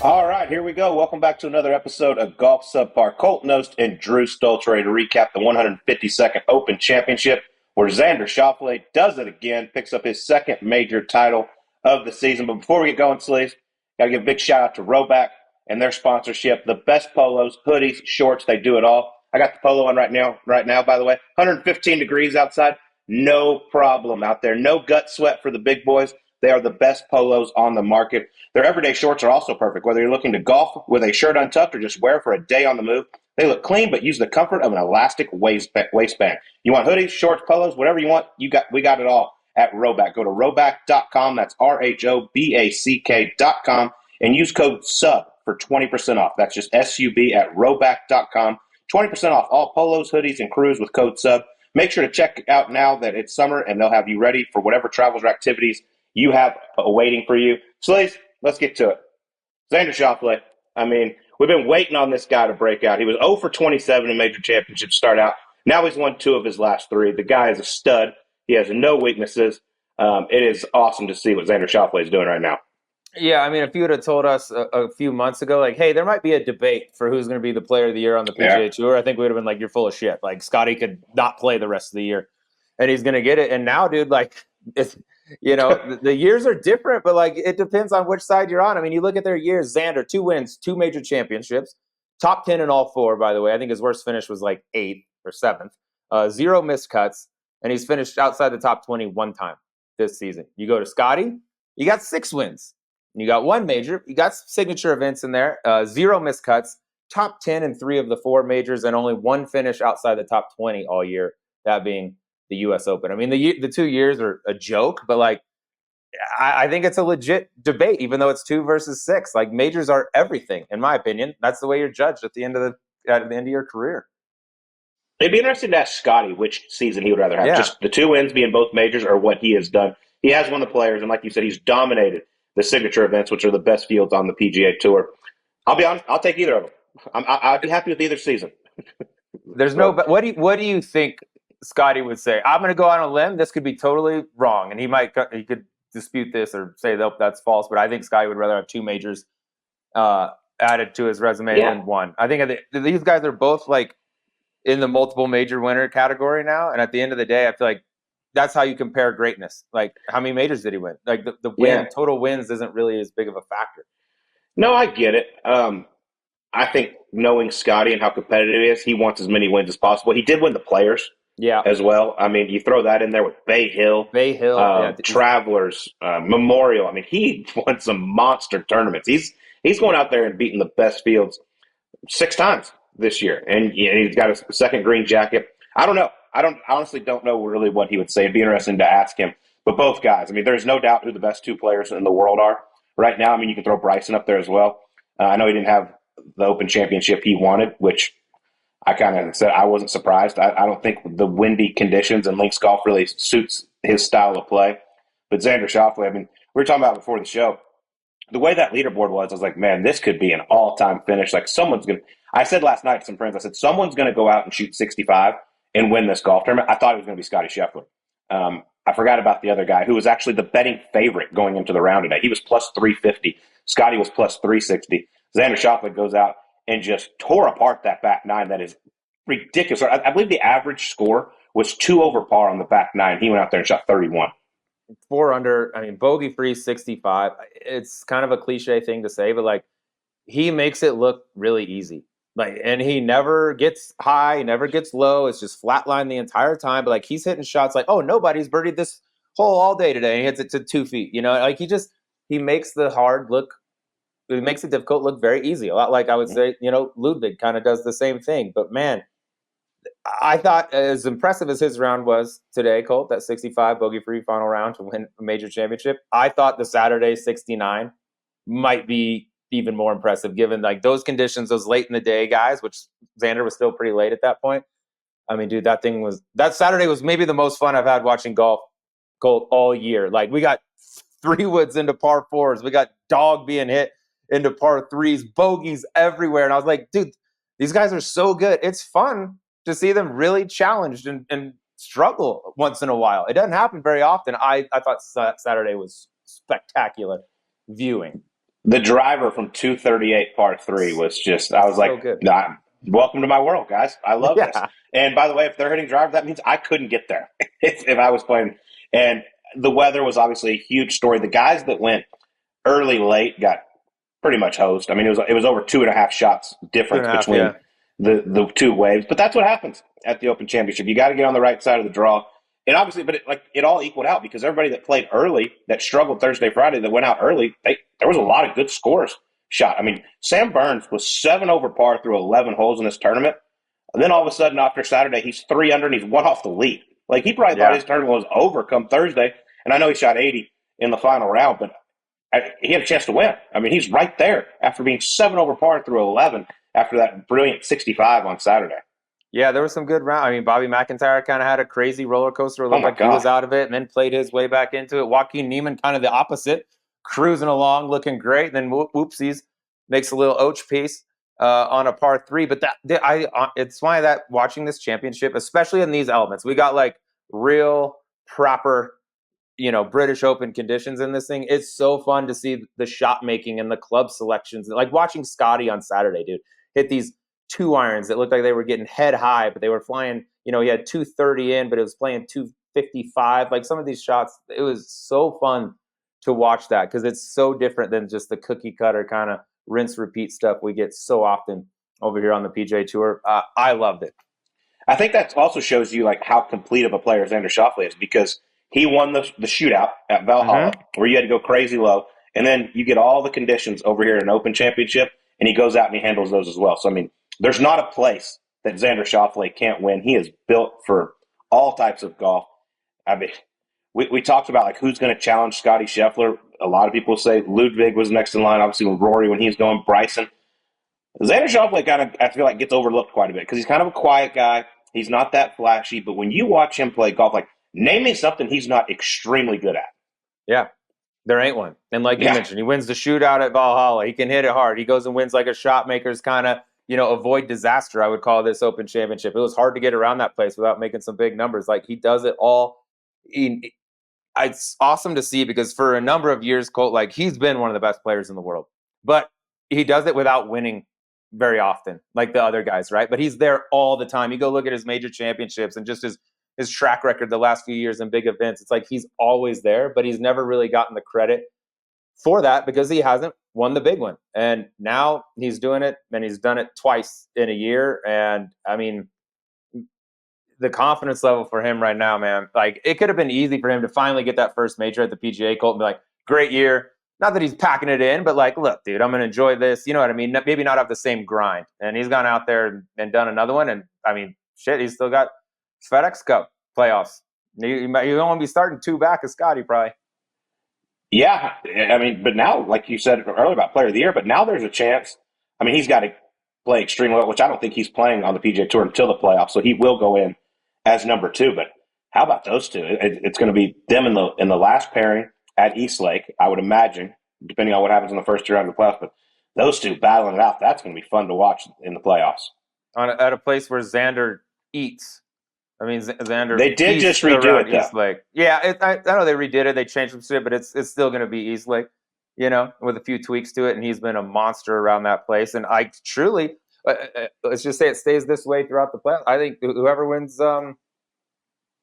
All right, here we go. Welcome back to another episode of Golf Subpar. Colt Knost and Drew Stoltz ready to recap the 152nd Open Championship, where Xander Schauffele does it again, picks up his second major title of the season. But before we get going, Sleeves, got to give a big shout out to Roback and their sponsorship. The best polos, hoodies, shorts, they do it all. I got the polo on right now, by the way. 115 degrees outside. No problem out there. No gut sweat for the big boys. They are the best polos on the market. Their everyday shorts are also perfect. Whether you're looking to golf with a shirt untucked or just wear for a day on the move, they look clean but use the comfort of an elastic waistband. You want hoodies, shorts, polos, whatever you want, we got it all at Roback. Go to roback.com. That's RHOBACK.com and use code SUB for 20% off. That's just SUB at roback.com. 20% off all polos, hoodies, and crews with code SUB. Make sure to check out now that it's summer and they'll have you ready for whatever travels or activities you have awaiting for you. Slays, let's get to it. Xander Schauffele, I mean, we've been waiting on this guy to break out. He was 0 for 27 in major championships start out. Now he's won 2 of his last 3. The guy is a stud. He has no weaknesses. It is awesome to see what Xander Schauffele is doing right now. Yeah, I mean, if you would have told us a few months ago, like, hey, there might be a debate for who's going to be the player of the year on the PGA Tour, I think we would have been like, you're full of shit. Like, Scotty could not play the rest of the year, and he's going to get it. And now, dude, like, it's, the years are different, but, like, it depends on which side you're on. I mean, you look at their years. Xander, 2 wins, 2 major championships, top 10 in all 4, by the way. I think his worst finish was, like, 8th or 7th. 0 missed cuts, and he's finished outside the top 20 1 time this season. You go to Scotty, you got 6 wins. You got 1 major. You got signature events in there. 0 missed cuts. Top 10 in 3 of the 4 majors, and only 1 finish outside the top 20 all year. That being the U.S. Open. I mean, the 2 years are a joke, but like, I think it's a legit debate, even though it's 2 versus 6. Like, majors are everything, in my opinion. That's the way you're judged at the end of your career. It'd be interesting to ask Scotty which season he would rather have. Just the 2 wins being both majors or what he has done. He has won the Players, and like you said, he's dominated the signature events, which are the best fields on the PGA Tour. I'll be honest, I'll take either of them. I'd be happy with either season. There's no. But what do you think Scotty would say? I'm going to go on a limb. This could be totally wrong, and he could dispute this or say that's false. But I think Scotty would rather have 2 majors added to his resume than 1. I think these guys are both like in the multiple major winner category now, and at the end of the day, I feel like that's how you compare greatness. Like, how many majors did he win? Like, the total wins isn't really as big of a factor. No, I get it. I think knowing Scotty and how competitive he is, he wants as many wins as possible. He did win the Players as well. I mean, you throw that in there with Bay Hill, Travelers, Memorial. I mean, he won some monster tournaments. He's going out there and beating the best fields 6 times this year. And he's got a second green jacket. I don't know. I honestly don't know really what he would say. It'd be interesting to ask him. But both guys, I mean, there's no doubt who the best 2 players in the world are right now. I mean, you can throw Bryson up there as well. I know he didn't have the Open Championship he wanted, which I kind of said I wasn't surprised. I don't think the windy conditions and links golf really suits his style of play. But Xander Schauffele, I mean, we were talking about before the show, the way that leaderboard was, I was like, man, this could be an all-time finish. Like, I said last night to some friends, I said, someone's going to go out and shoot 65 and win this golf tournament. I thought it was going to be Scotty Scheffler. I forgot about the other guy who was actually the betting favorite going into the round today. He was plus 350. Scotty was plus 360. Xander Schauffele goes out and just tore apart that back 9. That is ridiculous. I believe the average score was 2 over par on the back 9. He went out there and shot 31. 4 under, I mean, bogey free 65. It's kind of a cliche thing to say, but like, he makes it look really easy. Like, and he never gets high, he never gets low. It's just flatline the entire time. But like, he's hitting shots like, oh, nobody's birdied this hole all day today. And he hits it to 2 feet. Like, he makes the hard look. It makes the difficult look very easy. A lot like I would say, Ludwig kind of does the same thing. But man, I thought as impressive as his round was today, Colt, that 65 bogey-free final round to win a major championship, I thought the Saturday 69 might be even more impressive given like those conditions, those late in the day guys, which Xander was still pretty late at that point. I mean, dude, that Saturday was maybe the most fun I've had watching golf, Colt, all year. Like, we got 3 woods into par 4s. We got dog being hit into par 3s, bogeys everywhere. And I was like, dude, these guys are so good. It's fun to see them really challenged and struggle once in a while. It doesn't happen very often. I thought Saturday was spectacular viewing. The driver from 238 par 3 was just, I was So like, good. nah, welcome to my world, guys. I love this. Yeah. And by the way, if they're hitting driver, that means I couldn't get there if I was playing. And the weather was obviously a huge story. The guys that went early, late got pretty much hosed. I mean, it was over 2.5 shots difference between the two waves. But that's what happens at the Open Championship. You got to get on the right side of the draw. And obviously, but it all equaled out because everybody that played early, that struggled Thursday, Friday, that went out early, there was a lot of good scores shot. I mean, Sam Burns was 7 over par through 11 holes in this tournament. And then all of a sudden, after Saturday, he's 3 under and he's 1 off the lead. Like, he probably thought his tournament was over come Thursday. And I know he shot 80 in the final round, but he had a chance to win. I mean, he's right there after being 7 over par through 11 after that brilliant 65 on Saturday. Yeah, there was some good round. I mean, Bobby McIntyre kind of had a crazy roller coaster. It looked like he was out of it and then played his way back into it. Joaquin Niemann kind of the opposite, cruising along, looking great. Then whoopsies, makes a little Oach piece on a par 3. But it's why that watching this championship, especially in these elements, we got like real proper, British Open conditions in this thing. It's so fun to see the shot making and the club selections. Like watching Scotty on Saturday, dude, hit these 2 irons that looked like they were getting head high, but they were flying, he had 230 in, but it was playing 255. Like some of these shots, it was so fun to watch that because it's so different than just the cookie cutter kind of rinse repeat stuff we get so often over here on the PGA Tour. I loved it. I think that also shows you like how complete of a player Xander Schauffele is because he won the shootout at Valhalla where you had to go crazy low, and then you get all the conditions over here at an Open Championship, and he goes out and he handles those as well. So, I mean, there's not a place that Xander Schauffele can't win. He is built for all types of golf. I mean, we talked about like who's going to challenge Scotty Scheffler. A lot of people say Ludwig was next in line, obviously with Rory when he was going, Bryson. Xander Schauffele kind of, I feel like, gets overlooked quite a bit because he's kind of a quiet guy. He's not that flashy, but when you watch him play golf, like, name me something he's not extremely good at. Yeah, there ain't one. And like you mentioned, he wins the shootout at Valhalla. He can hit it hard. He goes and wins like a shot maker's kind of, avoid disaster, I would call this Open Championship. It was hard to get around that place without making some big numbers. Like, he does it all. It's awesome to see because for a number of years, Colt, like, he's been one of the best players in the world. But he does it without winning very often, like the other guys, right? But he's there all the time. You go look at his major championships and just his track record the last few years in big events. It's like he's always there, but he's never really gotten the credit for that because he hasn't won the big one. And now he's doing it, and he's done it twice in a year. And I mean, the confidence level for him right now, man, like it could have been easy for him to finally get that first major at the PGA, Colt, and be like, great year. Not that he's packing it in, but like, look, dude, I'm going to enjoy this. You know what I mean? Maybe not have the same grind. And he's gone out there and done another one. And I mean, shit, he's still got FedEx Cup playoffs. You won't be starting 2 back of Scotty probably. Yeah, I mean, but now, like you said earlier about Player of the Year, but now there's a chance. I mean, he's got to play extremely well, which I don't think he's playing on the PGA Tour until the playoffs, so he will go in as number 2. But how about those two? It's going to be them in the last pairing at East Lake, I would imagine, depending on what happens in the first 2 rounds of the playoffs. But those two battling it out, that's going to be fun to watch in the playoffs. At a place where Xander eats. I mean, Xander. They did just redo it, East Lake. Yeah, I know they redid it. They changed some shit, but it's still going to be East Lake, with a few tweaks to it. And he's been a monster around that place. And I truly, let's just say it stays this way throughout the playoffs. I think whoever wins FedEx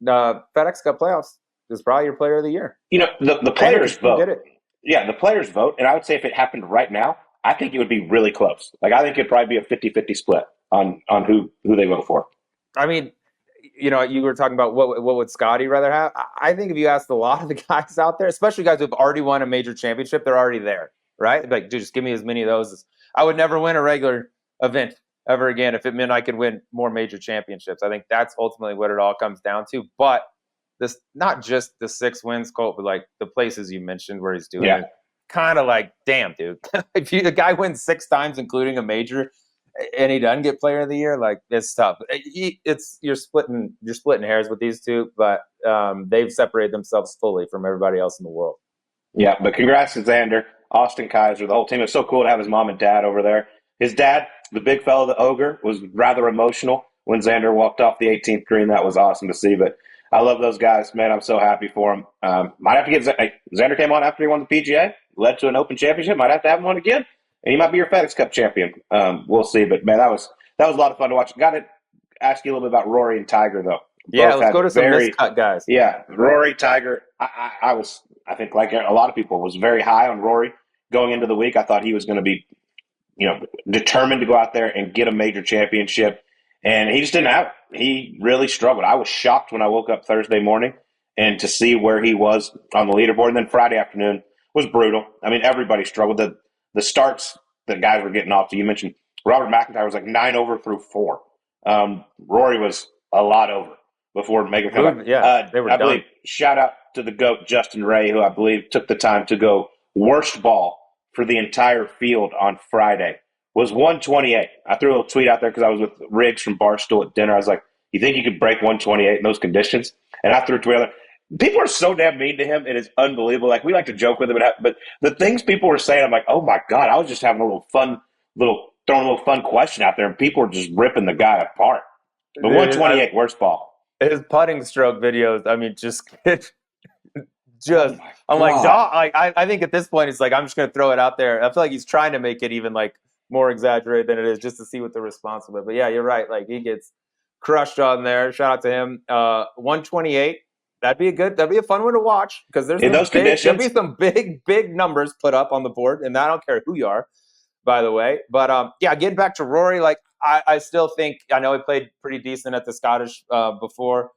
Cup playoffs is probably your Player of the Year. The players vote. Yeah, the players vote. And I would say if it happened right now, I think it would be really close. Like, I think it'd probably be a 50-50 split on who they vote for. I mean, you were talking about what would Scotty rather have? I think if you asked a lot of the guys out there, especially guys who've already won a major championship, they're already there, right? Like, dude, just give me as many of those. I would never win a regular event ever again if it meant I could win more major championships. I think that's ultimately what it all comes down to. But this, not just the 6 wins, Colt, but like the places you mentioned where he's doing it. Kind of like, damn, dude. If the guy wins 6 times, including a major, and he doesn't get Player of the Year, like, it's tough. You're splitting hairs with these two, but they've separated themselves fully from everybody else in the world. Yeah, but congrats to Xander, Austin Kaiser, the whole team. It's so cool to have his mom and dad over there. His dad, the big fellow, the ogre, was rather emotional when Xander walked off the 18th green. That was awesome to see. But I love those guys, man. I'm so happy for him. Might have to get Xander came on after he won the PGA. led to an Open Championship. Might have to have him on again, and he might be your FedEx Cup champion. We'll see. But man, that was a lot of fun to watch. Got to ask you a little bit about Rory and Tiger though. Yeah, let's go to some miscut guys. Yeah, Rory, Tiger. I think like a lot of people, was very high on Rory going into the week. I thought he was going to be, determined to go out there and get a major championship, and he just didn't have it. He really struggled. I was shocked when I woke up Thursday morning and to see where he was on the leaderboard. And then Friday afternoon was brutal. I mean, everybody struggled. The starts that guys were getting off to. You mentioned Robert McIntyre was like 9 over through 4. Rory was a lot over before making comeback. Yeah, they were I done. believe, shout out to the GOAT, Justin Ray, who I believe took the time to go worst ball for the entire field on Friday, was 128. I threw a little tweet out there because I was with Riggs from Barstool at dinner. I was like, you think you could break 128 in those conditions? And I threw a tweet out there. People are so damn mean to him. It is unbelievable. Like, we like to joke with him, but the things people were saying, I'm like, oh my God, I was just having throwing a little fun question out there, and people were just ripping the guy apart. But 128, worst ball. His putting stroke videos, I mean, I'm like, dog. I think at this point, it's like, I'm just going to throw it out there. I feel like he's trying to make it even like more exaggerated than it is, just to see what the response will be. But yeah, you're right. Like, he gets crushed on there. Shout out to him. 128. That'd be a fun one to watch, because there'll be some big numbers put up on the board, and I don't care who you are, by the way. But yeah, getting back to Rory, like, I still think, I know he played pretty decent at the Scottish before,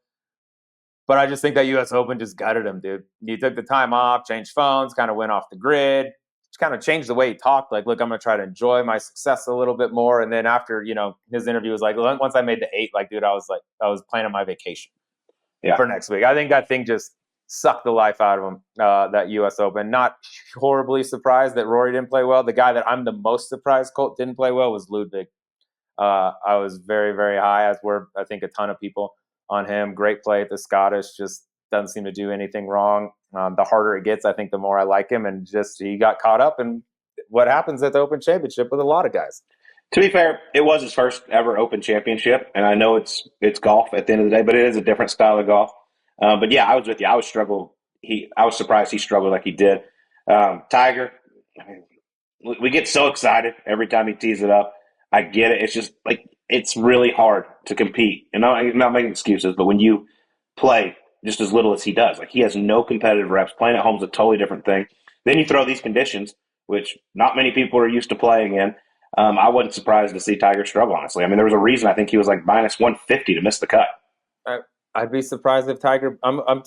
but I just think that U.S. Open just gutted him, dude. He took the time off, changed phones, kind of went off the grid, just kind of changed the way he talked. Like, look, I'm going to try to enjoy my success a little bit more. And then after, his interview was like, once I made the 8, like, dude, I was planning my vacation for next week. I think that thing just sucked the life out of him, that U.S. Open. Not horribly surprised that Rory didn't play well. The guy that I'm the most surprised Colt didn't play well was Ludwig. I was very, very high, as were, I think, a ton of people on him. Great play at the Scottish, just doesn't seem to do anything wrong. The harder it gets, I think, the more I like him. And just, he got caught up in what happens at the Open Championship with a lot of guys. To be fair, it was his first ever Open Championship, and I know it's golf at the end of the day, but it is a different style of golf. But yeah, I was with you. I was surprised he struggled like he did. Tiger, we get so excited every time he tees it up. I get it. It's just like, it's really hard to compete. And I'm not making excuses, but when you play just as little as he does, like, he has no competitive reps. Playing at home is a totally different thing. Then you throw these conditions, which not many people are used to playing in. I wasn't surprised to see Tiger struggle, honestly. I mean, there was a reason I think he was like minus 150 to miss the cut. I'd be surprised if Tiger.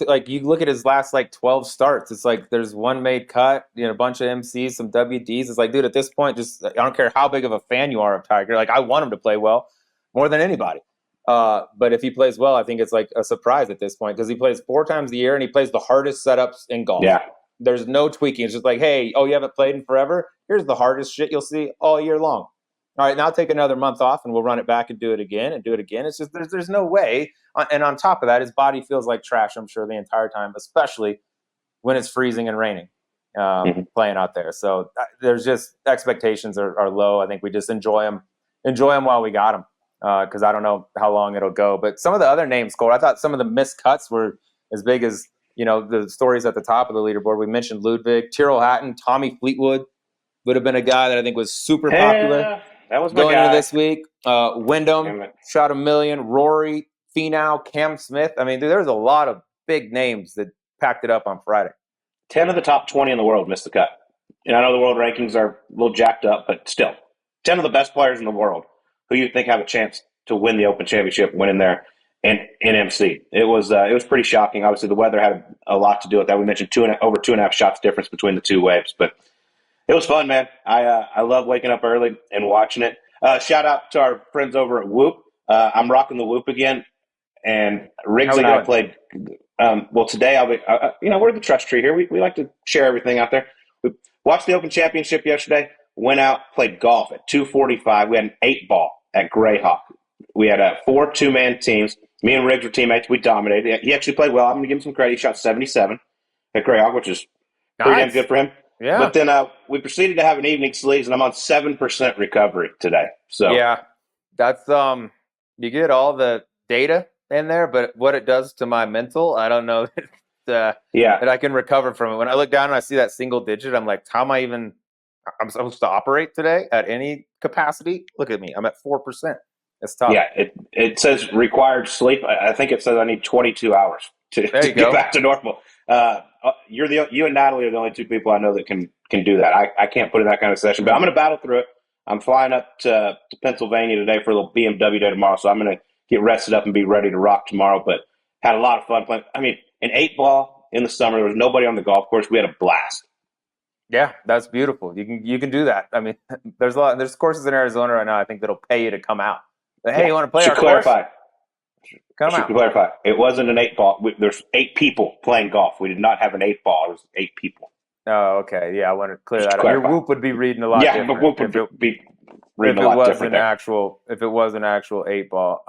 Like, you look at his last 12 starts. It's like there's one made cut, a bunch of MCs, some WDs. It's like, dude, at this point, just, I don't care how big of a fan you are of Tiger. Like, I want him to play well more than anybody. But if he plays well, I think it's like a surprise at this point, because he plays 4 times a year and he plays the hardest setups in golf. Yeah. There's no tweaking. It's just like, hey, you haven't played in forever? Here's the hardest shit you'll see all year long. All right, now take another month off and we'll run it back and do it again and do it again. It's just, there's no way. And on top of that, his body feels like trash, I'm sure, the entire time, especially when it's freezing and raining, playing out there. So there's just, expectations are low. I think we just enjoy him while we got him, because I don't know how long it'll go. But some of the other names, Cole, I thought some of the missed cuts were as big as, the stories at the top of the leaderboard. We mentioned Ludwig, Tyrrell Hatton, Tommy Fleetwood would have been a guy that I think was super popular. That was my going guy. Into this week. Wyndham shot $1 million. Rory, Finau, Cam Smith. I mean, dude, there's a lot of big names that packed it up on Friday. 10 of the top 20 in the world missed the cut. And I know the world rankings are a little jacked up, but still, 10 of the best players in the world who you think have a chance to win the Open Championship went in there and in MC. It was pretty shocking. Obviously, the weather had a lot to do with that. We mentioned over 2.5 shots difference between the two waves, but it was fun, man. I love waking up early and watching it. Shout out to our friends over at Whoop. I'm rocking the Whoop again, and Riggs and I played. Well, today I'll be. We're the trust tree here. We like to share everything out there. We watched the Open Championship yesterday. Went out, played golf at 2:45. We had an 8-ball at Greyhawk. We had 4 2-man teams. Me and Riggs were teammates. We dominated. He actually played well. I'm going to give him some credit. He shot 77 at Greyhawk, which is pretty damn good for him. Yeah. But then we proceeded to have an evening sleeves, and I'm on 7% recovery today. So yeah, that's you get all the data in there, but what it does to my mental, I don't know. that I can recover from it. When I look down and I see that single digit, I'm like, how am I even? I'm supposed to operate today at any capacity. Look at me. I'm at 4%. It's tough. Yeah, it says required sleep. I think it says I need 22 hours to get back to normal. You and Natalie are the only two people I know that can do that. I can't put in that kind of session, but I'm going to battle through it. I'm flying up to Pennsylvania today for a little BMW day tomorrow, so I'm going to get rested up and be ready to rock tomorrow. But had a lot of fun playing. I mean, an 8-ball in the summer. There was nobody on the golf course. We had a blast. Yeah, that's beautiful. You can do that. I mean, there's courses in Arizona right now. I think that'll pay you to come out. But, hey, you want to play our course? Come out. Clarify. It wasn't an 8-ball. There's 8 people playing golf. We did not have an 8-ball. It was 8 people. Oh, okay. Yeah, I want to clear that up. Your whoop would be reading a lot different. Yeah, whoop would be reading a lot different if it was an actual 8-ball.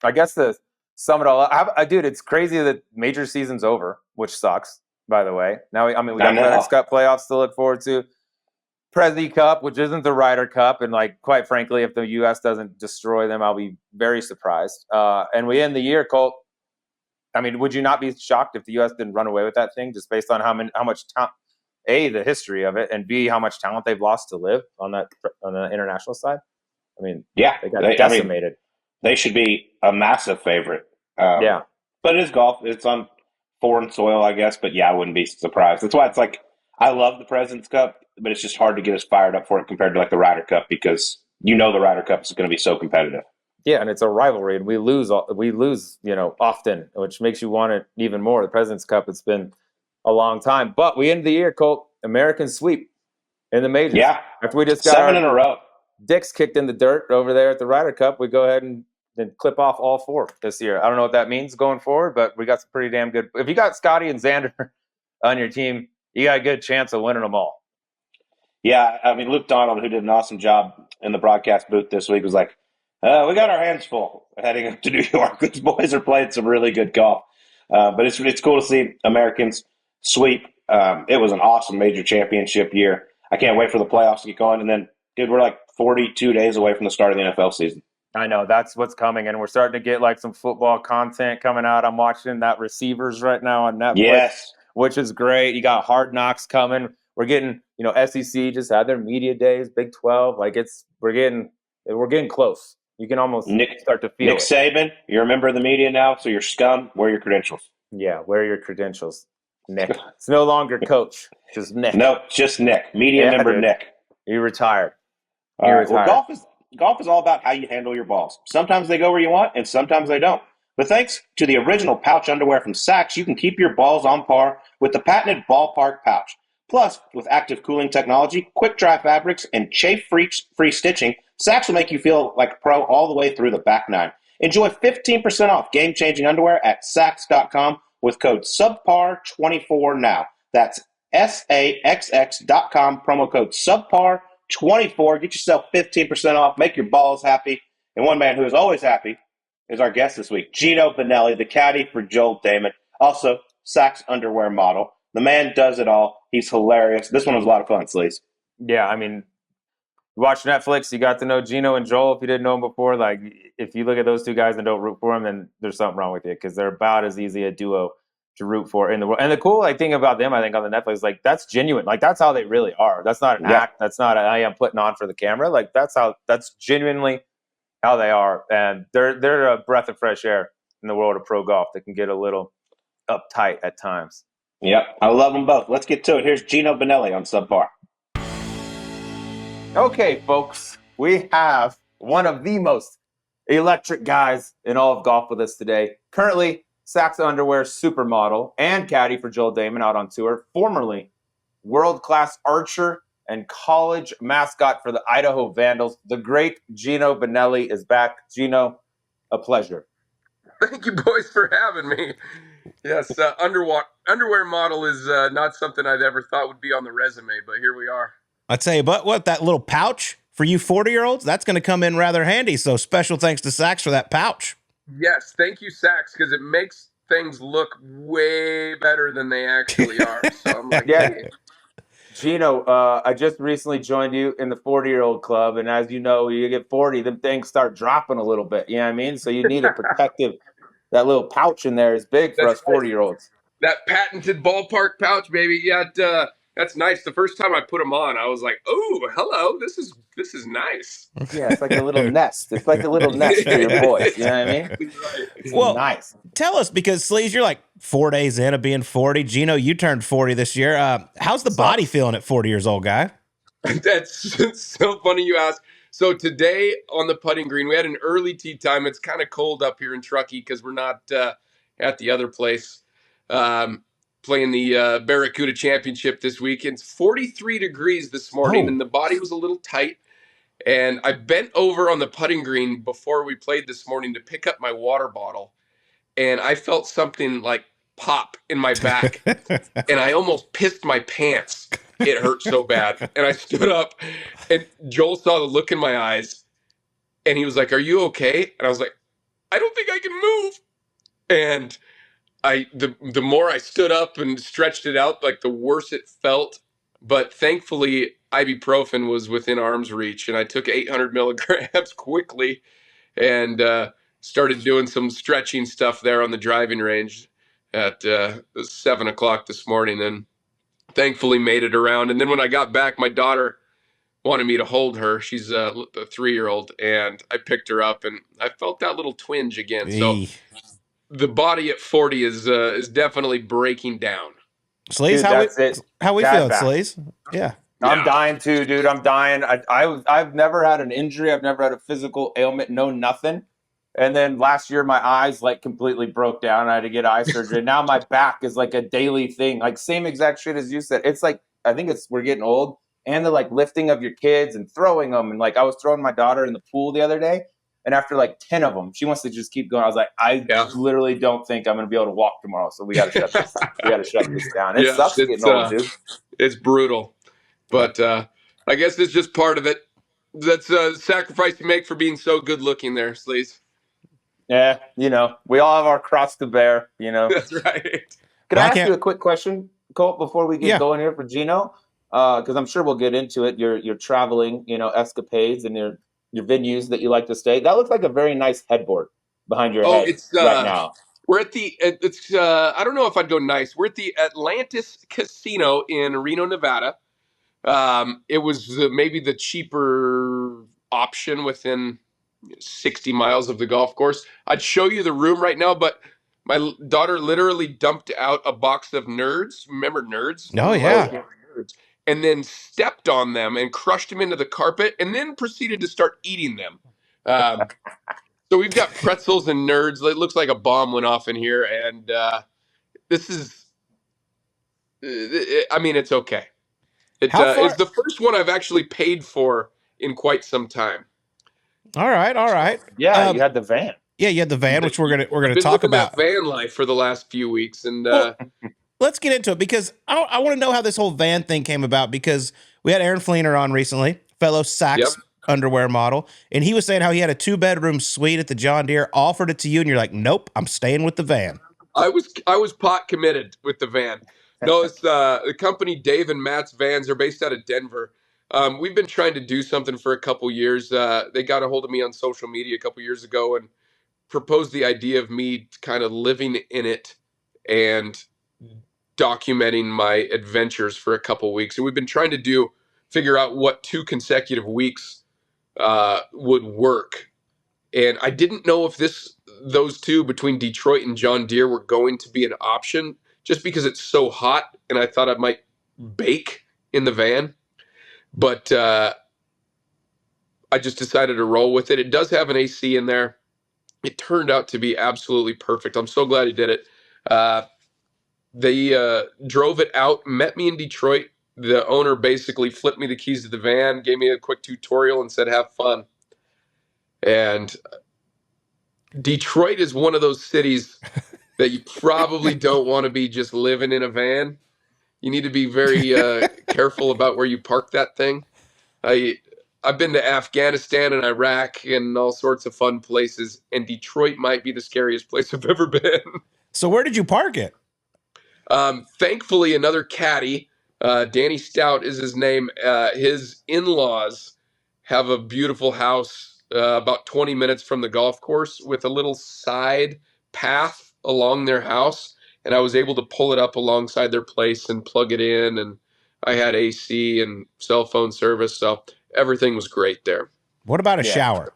I guess to sum it all up, dude, it's crazy that major season's over, which sucks, by the way. Now, we got the FedEx Cup playoffs to look forward to. PGA Cup, which isn't the Ryder Cup, and quite frankly, if the U.S. doesn't destroy them, I'll be very surprised. And we end the year, Colt. I mean, would you not be shocked if the U.S. didn't run away with that thing, just based on how much talent, A, the history of it, and B, how much talent they've lost to live on the international side? I mean, they got decimated. They should be a massive favorite. But it is golf. It's on foreign soil, I guess. But I wouldn't be surprised. That's why it's like I love the President's Cup, but it's just hard to get us fired up for it compared to the Ryder Cup, because the Ryder Cup is going to be so competitive. Yeah, and it's a rivalry, and we lose, often, which makes you want it even more. The President's Cup, it's been a long time, but we end the year, Colt, American sweep in the majors. Yeah, after we just got 7 in a row. Dicks kicked in the dirt over there at the Ryder Cup, we go ahead and then clip off all 4 this year. I don't know what that means going forward, but we got some pretty damn good. If you got Scotty and Xander on your team, you got a good chance of winning them all. Yeah, I mean, Luke Donald, who did an awesome job in the broadcast booth this week, was like, we got our hands full heading up to New York. These boys are playing some really good golf. But it's cool to see Americans sweep. It was an awesome major championship year. I can't wait for the playoffs to get going. And then, dude, we're 42 days away from the start of the NFL season. I know, that's what's coming. And we're starting to get some football content coming out. I'm watching that Receivers right now on Netflix, which is great. You got Hard Knocks coming. We're getting, SEC just had their media days, Big 12. We're getting close. You can almost start to feel Nick Saban, you're a member of the media now, so you're scum. Wear your credentials. Yeah, wear your credentials, Nick. It's no longer Coach, just Nick. No, just Nick. Media member dude. Nick. You retired. Well, golf is all about how you handle your balls. Sometimes they go where you want, and sometimes they don't. But thanks to the original pouch underwear from Saxx, you can keep your balls on par with the patented Ballpark pouch. Plus, with active cooling technology, quick-dry fabrics, and chafe-free stitching, Saxx will make you feel like a pro all the way through the back nine. Enjoy 15% off game-changing underwear at Saxx.com with code SUBPAR24 now. That's SAXX.com, promo code SUBPAR24. Get yourself 15% off. Make your balls happy. And one man who is always happy is our guest this week, Geno Bonnalie, the caddy for Joel Damon, also Saxx underwear model. The man does it all. He's hilarious. This one was a lot of fun, Sleaze. Yeah, I mean, you watch Netflix, you got to know Gino and Joel if you didn't know them before. If you look at those two guys and don't root for them, then there's something wrong with you, because they're about as easy a duo to root for in the world. And the cool thing about them, I think, on the Netflix, that's genuine. That's how they really are. That's not an act. That's not I am putting on for the camera. That's genuinely how they are. And they're a breath of fresh air in the world of pro golf that can get a little uptight at times. Yep, I love them both. Let's get to it. Here's Geno Bonnalie on Subpar. Okay, folks, we have one of the most electric guys in all of golf with us today. Currently, Saxx underwear supermodel and caddy for Joel Damon out on tour. Formerly world-class archer and college mascot for the Idaho Vandals. The great Geno Bonnalie is back. Geno, a pleasure. Thank you, boys, for having me. Yes, underwear model is not something I'd ever thought would be on the resume, but here we are. I tell you, but what, that little pouch for you 40-year-olds, that's going to come in rather handy. So special thanks to Saxx for that pouch. Yes, thank you, Saxx, because it makes things look way better than they actually are. So I'm like, hey. Geno, I just recently joined you in the 40-year-old club, and as you know, you get 40, them things start dropping a little bit. You know what I mean? So you need a protective. That little pouch in there is big for us 40-year-olds. That patented ballpark pouch, baby. Yeah, that's nice. The first time I put them on, I was like, "Oh, hello. This is nice." Yeah, it's like a little nest. It's like a little nest for your boys. You know what I mean? Right. It's Well, nice. Tell us, because Sleaze, you're like 4 days in of being 40. Gino, you turned 40 this year. How's the body feeling at 40 years old, guy? That's so funny you ask. So today on the putting green, we had an early tee time. It's kind of cold up here in Truckee because we're not at the other place playing the Barracuda Championship this week. It's 43 degrees this morning, and the body was a little tight. And I bent over on the putting green before we played this morning to pick up my water bottle, and I felt something like pop in my back, and I almost pissed my pants. It hurt so bad. And I stood up, and Joel saw the look in my eyes, and he was like, "Are you okay?" And I was like, "I don't think I can move." And the more I stood up and stretched it out, like the worse it felt. But thankfully, ibuprofen was within arm's reach, and I took 800 milligrams quickly and started doing some stretching stuff there on the driving range at 7 o'clock this morning, and thankfully made it around. And then when I got back, my daughter wanted me to hold her. She's a 3-year-old, and I picked her up, and I felt that little twinge again. So the body at 40 is definitely breaking down. Sleaze, how we feeling, Sleaze? Yeah. I'm dying too, dude. I'm dying. I've never had an injury. I've never had a physical ailment. No, nothing. And then last year, my eyes like completely broke down. I had to get eye surgery. Now my back is like a daily thing. Like same exact shit as you said. It's like, I think we're getting old. And the like lifting of your kids and throwing them. And like I was throwing my daughter in the pool the other day. And after like 10 of them, she wants to just keep going. I was like, I literally don't think I'm going to be able to walk tomorrow. So we got to shut this. We got to shut this down. It sucks getting old, dude. It's brutal. But I guess it's just part of it. That's a sacrifice you make for being so good looking there, Sleaze. Yeah, we all have our cross to bear, That's right. Can I ask you a quick question, Colt, before we get going here for Gino? Because I'm sure we'll get into it. Your traveling, escapades and your venues that you like to stay. That looks like a very nice headboard behind your head right now. We're at I don't know if I'd go nice. We're at the Atlantis Casino in Reno, Nevada. It was maybe the cheaper option within 60 miles of the golf course. I'd show you the room right now, but my daughter literally dumped out a box of Nerds. Remember Nerds? Oh, yeah. Nerds. And then stepped on them and crushed them into the carpet and then proceeded to start eating them. So we've got pretzels and Nerds. It looks like a bomb went off in here. And this is, it's okay. It's the first one I've actually paid for in quite some time. All right. Yeah, you had the van. Yeah, you had the van, which we're gonna talk about. That van life for the last few weeks, and let's get into it because I want to know how this whole van thing came about. Because we had Aaron Fleener on recently, fellow Saks underwear model, and he was saying how he had a 2-bedroom suite at the John Deere, offered it to you, and you're like, nope, I'm staying with the van. I was pot committed with the van. No, it's the company Dave and Matt's Vans. They're based out of Denver. We've been trying to do something for a couple years. They got a hold of me on social media a couple years ago and proposed the idea of me kind of living in it and documenting my adventures for a couple weeks. And we've been trying to figure out what 2 consecutive weeks would work. And I didn't know if those 2 between Detroit and John Deere were going to be an option just because it's so hot. And I thought I might bake in the van. But I just decided to roll with it. It does have an AC in there. It turned out to be absolutely perfect. I'm so glad he did it. They drove it out, met me in Detroit. The owner basically flipped me the keys to the van, gave me a quick tutorial, and said, have fun. And Detroit is one of those cities that you probably don't want to be just living in a van. You need to be very careful about where you park that thing. I've been to Afghanistan and Iraq and all sorts of fun places, and Detroit might be the scariest place I've ever been. So where did you park it? Thankfully, another caddy, Danny Stout is his name. His in-laws have a beautiful house about 20 minutes from the golf course with a little side path along their house. and I was able to pull it up alongside their place and plug it in, and I had AC and cell phone service, so everything was great there. What about a shower?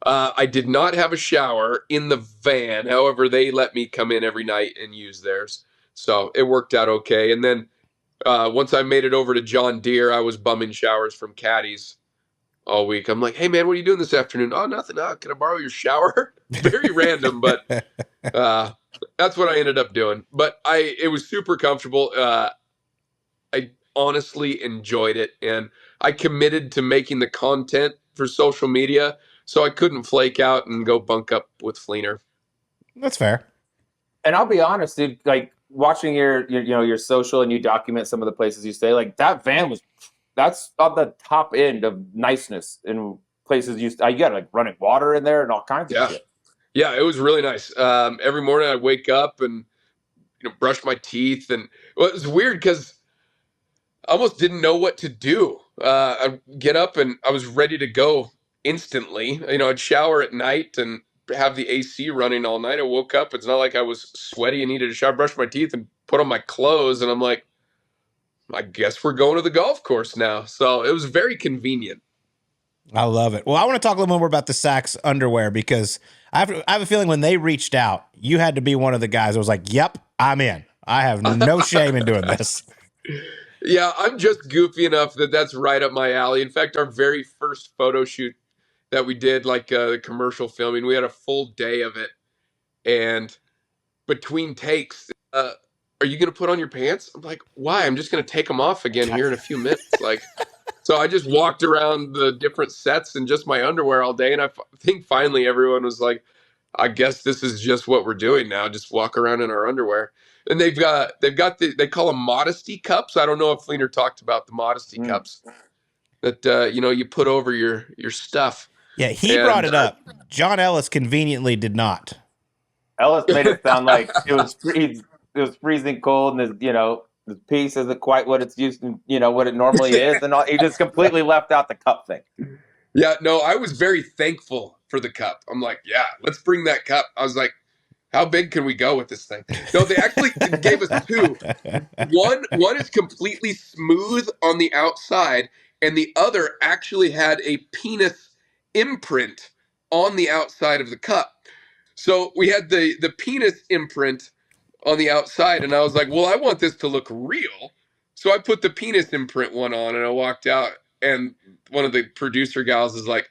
I did not have a shower in the van. However, they let me come in every night and use theirs, so it worked out okay. And then once I made it over to John Deere, I was bumming showers from caddies all week. I'm like, hey, man, what are you doing this afternoon? Oh, nothing. Can I borrow your shower? Very random, but that's what I ended up doing. But it was super comfortable. I honestly enjoyed it, and I committed to making the content for social media, so I couldn't flake out and go bunk up with Fleener. That's fair. And I'll be honest, dude, like watching your social, and you document some of the places you stay, like that van that's on the top end of niceness in places you got like running water in there and all kinds of shit. Yeah, it was really nice. Every morning I'd wake up and brush my teeth, and it was weird because I almost didn't know what to do. I'd get up and I was ready to go instantly. I'd shower at night and have the AC running all night. I woke up. It's not like I was sweaty and needed a shower, brush my teeth, and put on my clothes. And I'm like, I guess we're going to the golf course now. So it was very convenient. I love it. Well, I want to talk a little more about the Saks underwear, because I have a feeling when they reached out, you had to be one of the guys that was like, yep, I'm in. I have no shame in doing this. Yeah, I'm just goofy enough that that's right up my alley. In fact, our very first photo shoot that we did, like the commercial filming, we had a full day of it. And between takes, are you going to put on your pants? I'm like, why? I'm just going to take them off again here in a few minutes. So I just walked around the different sets in just my underwear all day. And I think finally everyone was like, I guess this is just what we're doing now. Just walk around in our underwear. And they call them modesty cups. I don't know if Fleener talked about the modesty cups that, you put over your stuff. Yeah, he brought it up. John Ellis conveniently did not. Ellis made it sound like it was freezing cold, and the piece isn't quite what it's used to, what it normally is, and he just completely left out the cup thing. Yeah, no, I was very thankful for the cup. I'm like, yeah, let's bring that cup. I was like, how big can we go with this thing? No, they actually gave us two. One is completely smooth on the outside, and the other actually had a penis imprint on the outside of the cup. So we had the penis imprint on the outside, and I was like, well, I want this to look real. So I put the penis imprint one on, and I walked out, and one of the producer gals is like,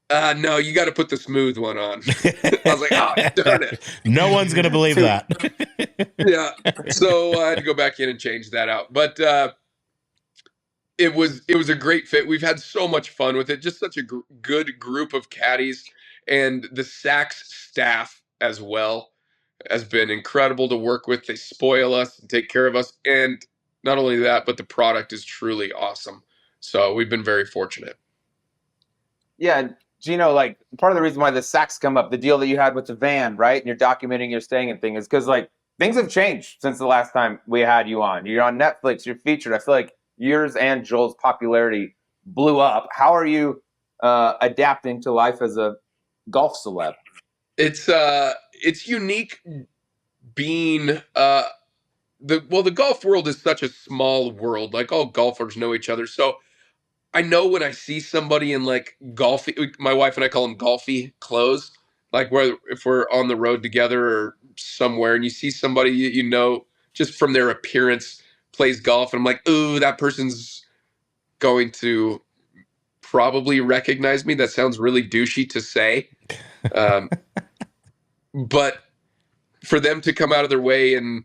no, you got to put the smooth one on. I was like, oh, darn it. No one's going to believe that. Yeah. So I had to go back in and change that out. But it was a great fit. We've had so much fun with it. Just such a good group of caddies. And the Saks staff as well has been incredible to work with. They spoil us and take care of us. And not only that, but the product is truly awesome. So we've been very fortunate. Yeah, Gino, like part of the reason why the Saks come up, the deal that you had with the van, right? And you're documenting your staying and thing is because like things have changed since the last time we had you on. You're on Netflix, you're featured. I feel like yours and Joel's popularity blew up. How are you adapting to life as a golf celeb? It's unique being the golf world is such a small world. Like all golfers know each other. So I know when I see somebody in like golfy, my wife and I call them golfy clothes, like if we're on the road together or somewhere and you see somebody, just from their appearance plays golf. And I'm like, ooh, that person's going to probably recognize me. That sounds really douchey to say. But for them to come out of their way and,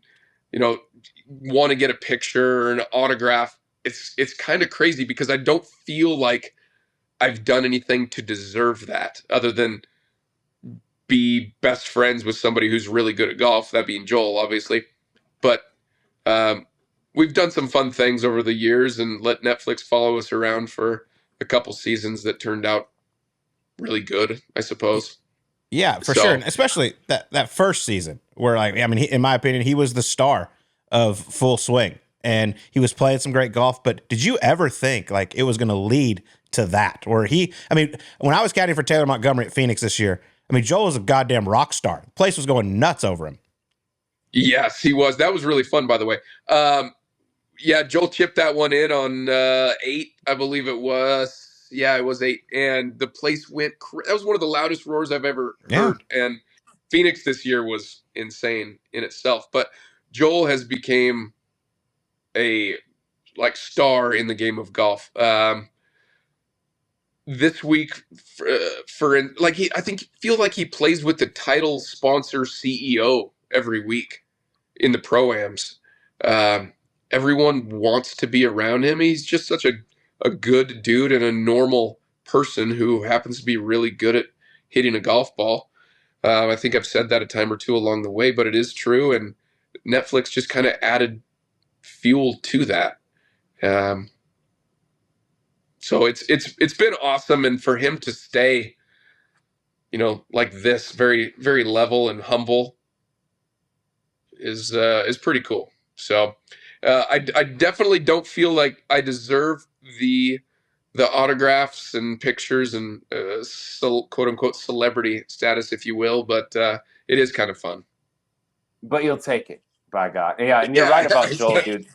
want to get a picture or an autograph, it's kind of crazy because I don't feel like I've done anything to deserve that other than be best friends with somebody who's really good at golf, that being Joel, obviously. But we've done some fun things over the years and let Netflix follow us around for a couple seasons that turned out really good, I suppose. Yeah, for sure. And especially that first season where, like, I mean, in my opinion, he was the star of Full Swing. And he was playing some great golf, but did you ever think like it was going to lead to that? Or when I was caddying for Taylor Montgomery at Phoenix this year, Joel was a goddamn rock star. The place was going nuts over him. Yes, he was. That was really fun, by the way. Yeah, Joel chipped that one in on 8, I believe it was. Yeah, it was 8. And the place went that was one of the loudest roars I've ever heard. And Phoenix this year was insane in itself. But Joel has became a star in the game of golf. This week, feel like he plays with the title sponsor CEO every week in the pro-ams. Everyone wants to be around him. He's just such a good dude and a normal person who happens to be really good at hitting a golf ball. I think I've said that a time or two along the way, but it is true. And Netflix just kind of added fuel to that. So it's been awesome, and for him to stay, like this, very very level and humble, is pretty cool. So I definitely don't feel like I deserve the autographs and pictures and quote unquote celebrity status, if you will, but it is kind of fun. But you'll take it, by God. Yeah, and you're right about Joel, dude.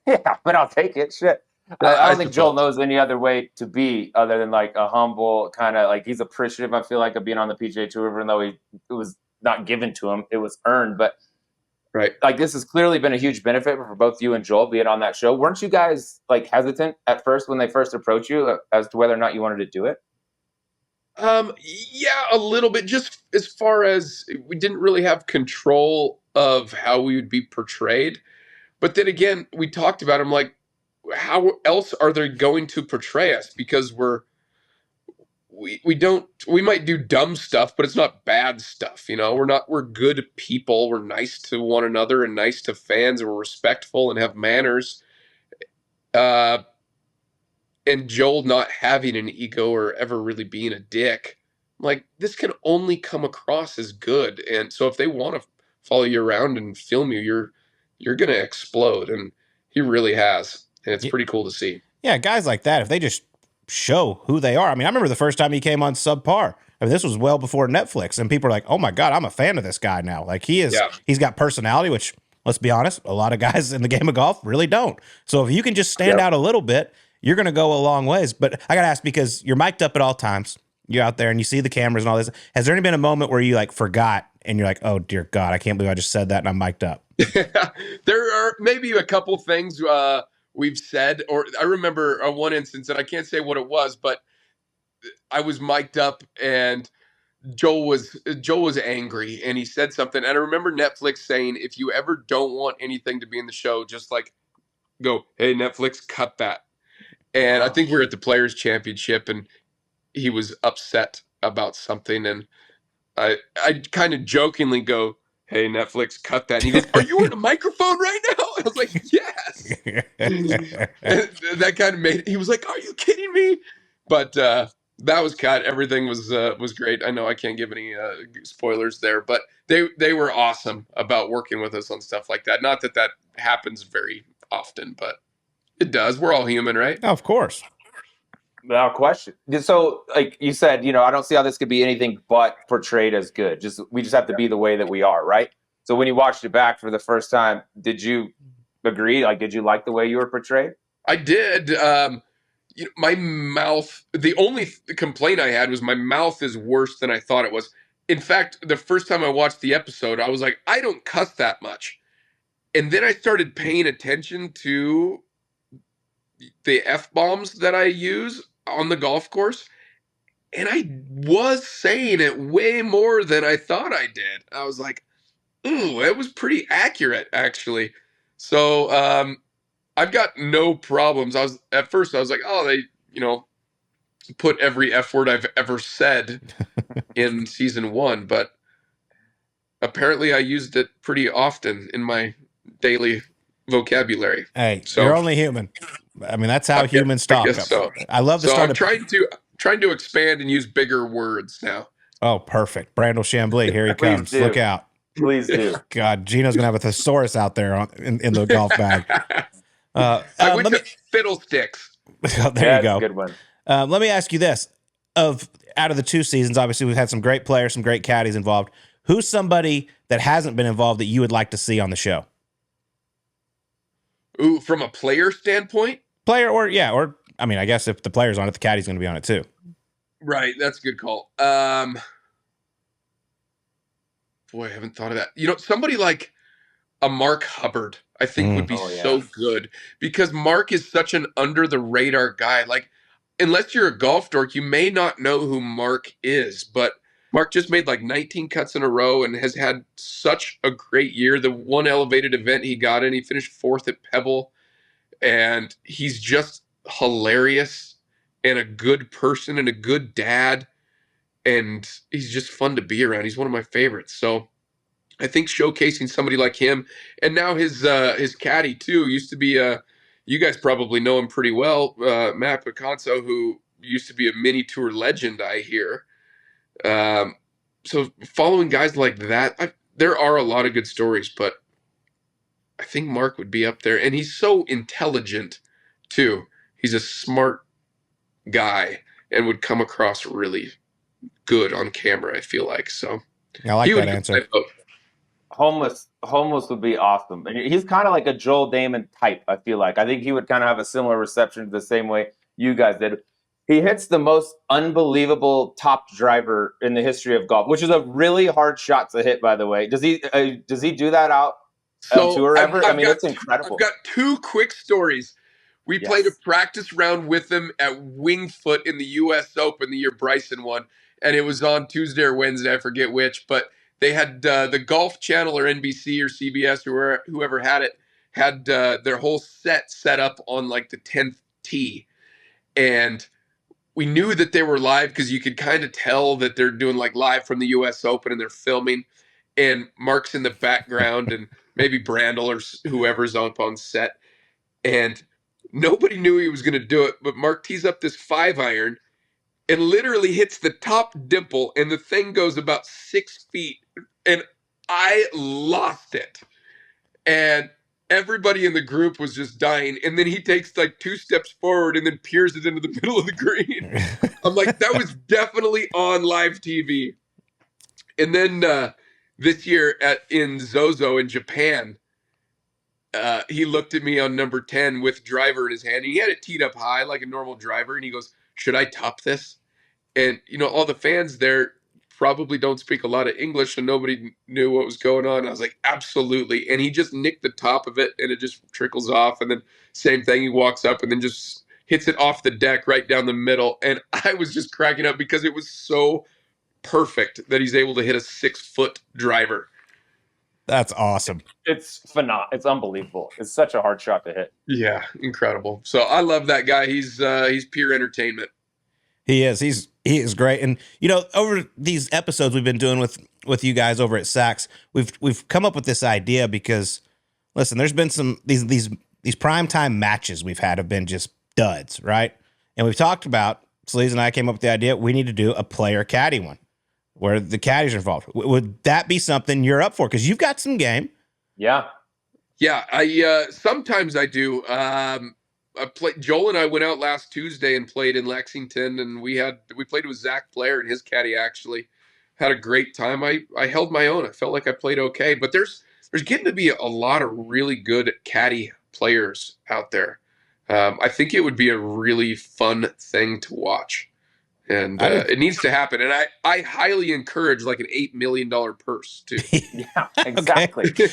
Yeah, but I'll take it. Shit. I don't think Joel knows any other way to be other than like a humble kind of like he's appreciative, I feel like, of being on the PGA Tour, even though it was not given to him. It was earned. But right, like this has clearly been a huge benefit for both you and Joel being on that show. Weren't you guys like hesitant at first when they first approached you as to whether or not you wanted to do it? Yeah, a little bit, just as far as we didn't really have control of how we would be portrayed. But then again, we talked about him like, how else are they going to portray us? Because we might do dumb stuff, but it's not bad stuff. We're good people. We're nice to one another and nice to fans, and we're respectful and have manners. And Joel not having an ego or ever really being a dick, like this can only come across as good. And so if they want to follow you around and film you, you're going to explode. And he really has. And it's pretty cool to see. Yeah, guys like that, if they just show who they are. I mean, I remember the first time he came on Subpar. I mean, this was well before Netflix, and people are like, oh my God, I'm a fan of this guy now. Like he's got personality, which, let's be honest, a lot of guys in the game of golf really don't. So if you can just stand out a little bit, you're going to go a long ways. But I got to ask, because you're mic'd up at all times, you're out there and you see the cameras and all this. Has there been a moment where you like forgot and you're like, oh dear God, I can't believe I just said that and I'm mic'd up? There are maybe a couple things we've said, or I remember one instance, and I can't say what it was, but I was mic'd up and Joel was angry and he said something. And I remember Netflix saying, if you ever don't want anything to be in the show, just like go, hey, Netflix, cut that. And I think we were at the Players Championship and he was upset about something. And I kind of jokingly go, hey, Netflix, cut that. And he goes, are you in a microphone right now? I was like, yes. And that kind of he was like, are you kidding me? But that was cut. Everything was great. I know I can't give any spoilers there, but they were awesome about working with us on stuff like that. Not that happens very often, but it does. We're all human, right? Of course. Without question. So, like you said, I don't see how this could be anything but portrayed as good. We just have to be the way that we are, right? So when you watched it back for the first time, did you agree? Like, did you like the way you were portrayed? I did. My mouth, the only complaint I had was my mouth is worse than I thought it was. In fact, the first time I watched the episode, I was like, I don't cuss that much. And then I started paying attention to the F-bombs that I use on the golf course. And I was saying it way more than I thought I did. I was like, ooh, it was pretty accurate, actually. So I've got no problems. At first I was like, oh, they, put every F word I've ever said in season 1, but apparently I used it pretty often in my daily vocabulary. Hey, so you're only human. I mean, that's how humans talk. So. I love the start. I'm trying to expand and use bigger words now. Oh, perfect. Brandel Chambly, here he comes. Look out. Please do. God, Gino's going to have a thesaurus out there in the golf bag. I went to Fiddlesticks. Oh, there you go. That's a good one. Let me ask you this. Out of the 2 seasons, obviously, we've had some great players, some great caddies involved. Who's somebody that hasn't been involved that you would like to see on the show? Ooh, from a player standpoint? Player or I mean, I guess if the player's on it, the caddy's going to be on it too. Right, that's a good call. Boy, I haven't thought of that. Somebody like a Mark Hubbard, I think would be so good, because Mark is such an under the radar guy. Like, unless you're a golf dork, you may not know who Mark is, but Mark just made like 19 cuts in a row and has had such a great year. The one elevated event he got in, he finished 4th at Pebble, and he's just hilarious and a good person and a good dad, and he's just fun to be around. He's one of my favorites. So I think showcasing somebody like him, and now his caddy too, used to be you guys probably know him pretty well, Matt Picanso, who used to be a mini tour legend, I hear. So following guys like that, there are a lot of good stories, but I think Mark would be up there, and he's so intelligent too. He's a smart guy and would come across really good on camera, I feel like. So I like that answer. Homeless would be awesome. And he's kind of like a Joel Damon type, I feel like. I think he would kind of have a similar reception the same way you guys did. He hits the most unbelievable top driver in the history of golf, which is a really hard shot to hit, by the way. Does he do that out on tour ever? I mean, it's incredible. I've got 2 quick stories. We played a practice round with him at Wingfoot in the U.S. Open the year Bryson won, and it was on Tuesday or Wednesday, I forget which, but they had the Golf Channel or NBC or CBS or whoever had it, had their whole set up on like the 10th tee. And we knew that they were live because you could kind of tell that they're doing like live from the U.S. Open and they're filming. And Mark's in the background and maybe Brandel or whoever's up on set. And nobody knew he was going to do it, but Mark tees up this 5-iron and literally hits the top dimple, and the thing goes about 6 feet, and I lost it. And everybody in the group was just dying, and then he takes like 2 steps forward and then peers it into the middle of the green. I'm like, that was definitely on live TV. And then this year in Zozo in Japan, he looked at me on number 10 with driver in his hand. He had it teed up high like a normal driver, and he goes, "Should I top this?" And, all the fans there probably don't speak a lot of English, so nobody knew what was going on. I was like, absolutely. And he just nicked the top of it, and it just trickles off. And then same thing, he walks up and then just hits it off the deck right down the middle. And I was just cracking up because it was so perfect that he's able to hit a 6-foot driver. That's awesome. It's phenomenal. It's unbelievable. It's such a hard shot to hit. Yeah, incredible. So I love that guy. He's pure entertainment. He is. He is great. And over these episodes we've been doing with you guys over at Saks, we've come up with this idea because, listen, there's been some these primetime matches we've had have been just duds, right? And we've talked about, Sleaze and I came up with the idea we need to do a player-caddy one where the caddies are involved. Would that be something you're up for? Because you've got some game. Yeah. Yeah, I sometimes I do. Joel and I went out last Tuesday and played in Lexington, and we played with Zach Blair and his caddy. Actually had a great time. I held my own. I felt like I played okay, but there's getting to be a lot of really good caddy players out there. I think it would be a really fun thing to watch, and it needs to happen. And I highly encourage like an $8 million purse too. Yeah, exactly. Okay.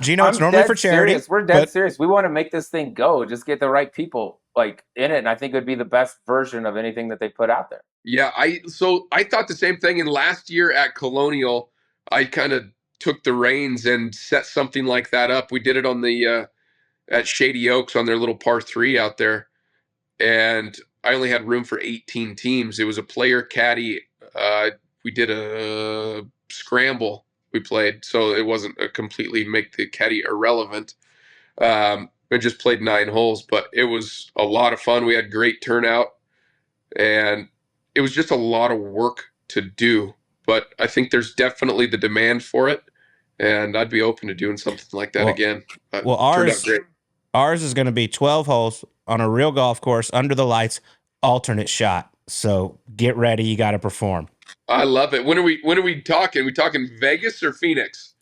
Gino, it's normally for charity. Serious. We're dead serious. We want to make this thing go. Just get the right people like in it, and I think it would be the best version of anything that they put out there. Yeah, I thought the same thing. And last year at Colonial, I kind of took the reins and set something like that up. We did it on the at Shady Oaks on their little par 3 out there, and I only had room for 18 teams. It was a player caddy. We did a scramble we played, so it wasn't a completely make the caddy irrelevant. We just played 9 holes, but it was a lot of fun. We had great turnout, and it was just a lot of work to do. But I think there's definitely the demand for it, and I'd be open to doing something like that again. Well, ours is going to be 12 holes on a real golf course under the lights, alternate shot. So get ready. You got to perform. I love it. When are we talking? We talking Vegas or Phoenix?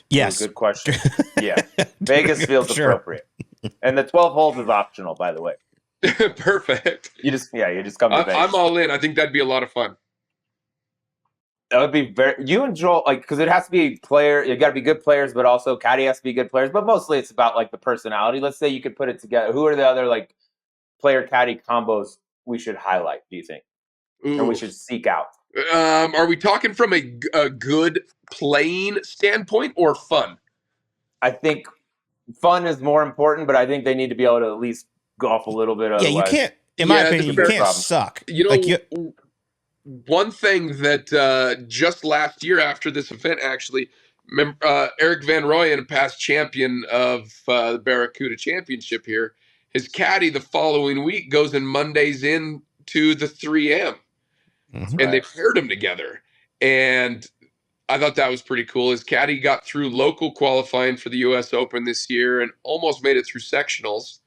Yes. Good question. Yeah. Vegas feels appropriate. And the 12 holes is optional, by the way. Perfect. You just come to Vegas. I'm all in. I think that'd be a lot of fun. That would be you and Joel, like, because it has to be you got to be good players, but also caddy has to be good players. But mostly it's about like the personality. Let's say you could put it together. Who are the other like player caddy combos we should highlight, do you think? Ooh. Or we should seek out? Are we talking from a good playing standpoint or fun? I think fun is more important, but I think they need to be able to at least golf a little bit. Yeah, you can't, in my opinion, you can't suck. You know, one thing that just last year after this event, actually, Eric Van Rooyen, past champion of the Barracuda Championship here, his caddy the following week goes in Mondays into the 3M. Mm-hmm. And they paired them together. And I thought that was pretty cool. His caddy got through local qualifying for the U.S. Open this year and almost made it through sectionals.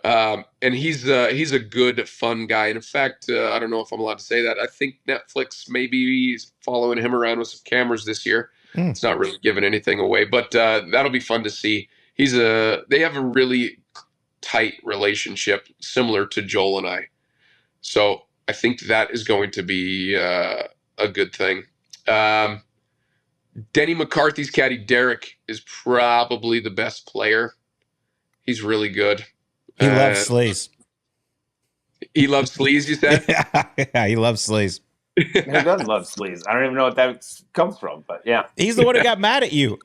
And he's a good, fun guy. And in fact, I don't know if I'm allowed to say that. I think Netflix maybe is following him around with some cameras this year. It's not really giving anything away, but that'll be fun to see. They have a really tight relationship, similar to Joel and I. So I think that is going to be a good thing. Denny McCarthy's caddy, Derek, is probably the best player. He's really good. He loves sleaze. He loves sleaze, you said? Yeah, he loves sleaze. He does love sleaze. I don't even know what that comes from, but yeah. He's the one who got mad at you.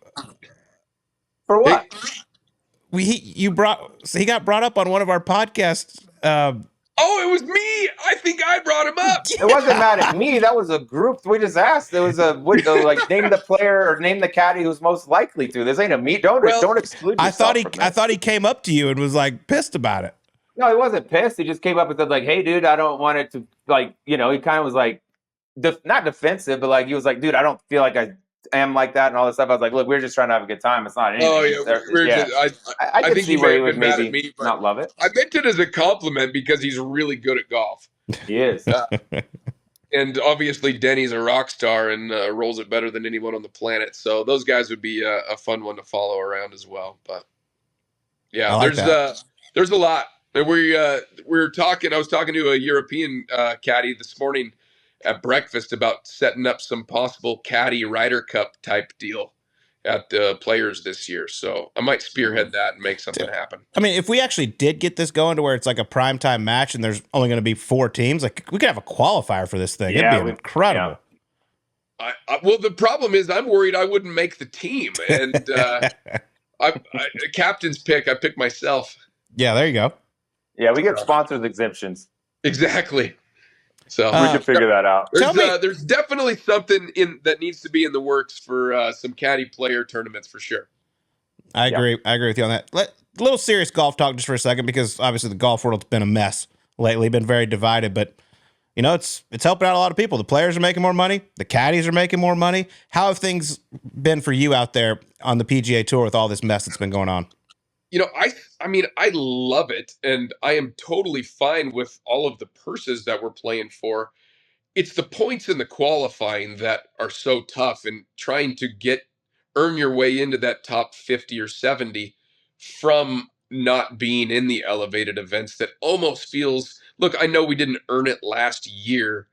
For what? He got brought up on one of our podcasts. Oh, it was me. I think I brought him up. It wasn't mad at me. That was a group. We just asked. It was like name the player or name the caddy who's most likely to. This ain't a me. Don't exclude yourself. I thought he came up to you and was like pissed about it. No, he wasn't pissed. He just came up and said like, "Hey, dude, I don't want it to like." You know, he kind of was like, not defensive, but like he was like, "Dude, I don't feel like I am like that," and all this stuff. I was like, "Look, we're just trying to have a good time. It's not anything." Oh yeah, I think he may have been mad at me, but not love it. I meant it as a compliment because he's really good at golf. He is. And obviously Denny's a rock star and rolls it better than anyone on the planet. So those guys would be a fun one to follow around as well. But yeah, like there's a lot. And we're talking. I was talking to a European caddy this morning at breakfast about setting up some possible caddy Ryder Cup type deal at the Players this year. So I might spearhead that and make something happen. I mean, if we actually did get this going to where it's like a primetime match and there's only going to be 4 teams, like we could have a qualifier for this thing. Yeah, it'd be incredible. Yeah. Well, the problem is I'm worried I wouldn't make the team. And captain's pick, I picked myself. Yeah, there you go. Yeah, we get sponsors exemptions. Exactly. So we can figure that out. There's definitely something that needs to be in the works for some caddy player tournaments for sure. I agree. I agree with you on that. A little serious golf talk just for a second, because obviously the golf world's been a mess lately, been very divided, but you know, it's helping out a lot of people. The players are making more money. The caddies are making more money. How have things been for you out there on the PGA Tour with all this mess that's been going on? You know, I mean, I love it, and I am totally fine with all of the purses that we're playing for. It's the points in the qualifying that are so tough, and trying to earn your way into that top 50 or 70 from not being in the elevated events. That almost feels, look, I know we didn't earn it last year,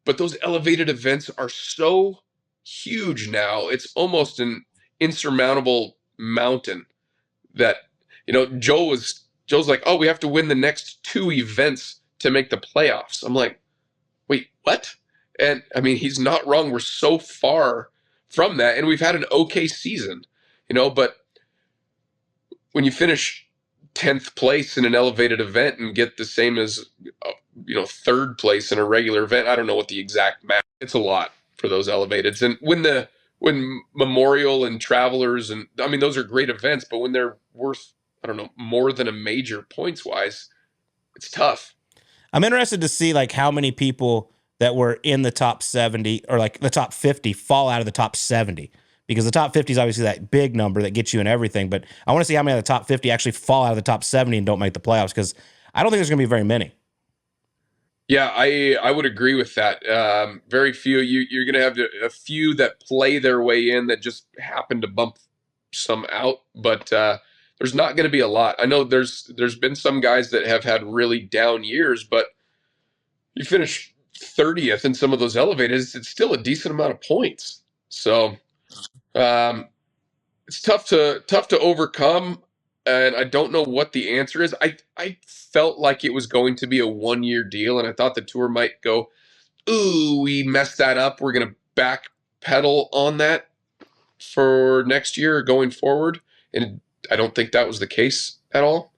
but those elevated events are so huge now. It's almost an insurmountable mountain that, you know, Joe's like, oh, we have to win the next 2 events to make the playoffs. I'm like, wait, what? And I mean, he's not wrong. We're so far from that, and we've had an okay season, you know, but when you finish 10th place in an elevated event and get the same as, you know, 3rd place in a regular event, I don't know what the exact math. It's a lot for those elevateds. And when Memorial and Travelers, and I mean, those are great events, but when they're worth, I don't know, more than a major points wise, it's tough. I'm interested to see like how many people that were in the top 70 or like the top 50 fall out of the top 70, because the top 50 is obviously that big number that gets you in everything. But I want to see how many of the top 50 actually fall out of the top 70 and don't make the playoffs, because I don't think there's going to be very many. Yeah, I would agree with that. Very few. You're going to have a few that play their way in that just happen to bump some out, but there's not going to be a lot. I know there's been some guys that have had really down years, but you finish 30th in some of those elevators, it's still a decent amount of points. So it's tough to overcome, and I don't know what the answer is. I felt like it was going to be a 1-year deal, and I thought the tour might go, ooh, we messed that up. We're going to backpedal on that for next year going forward, and I don't think that was the case at all.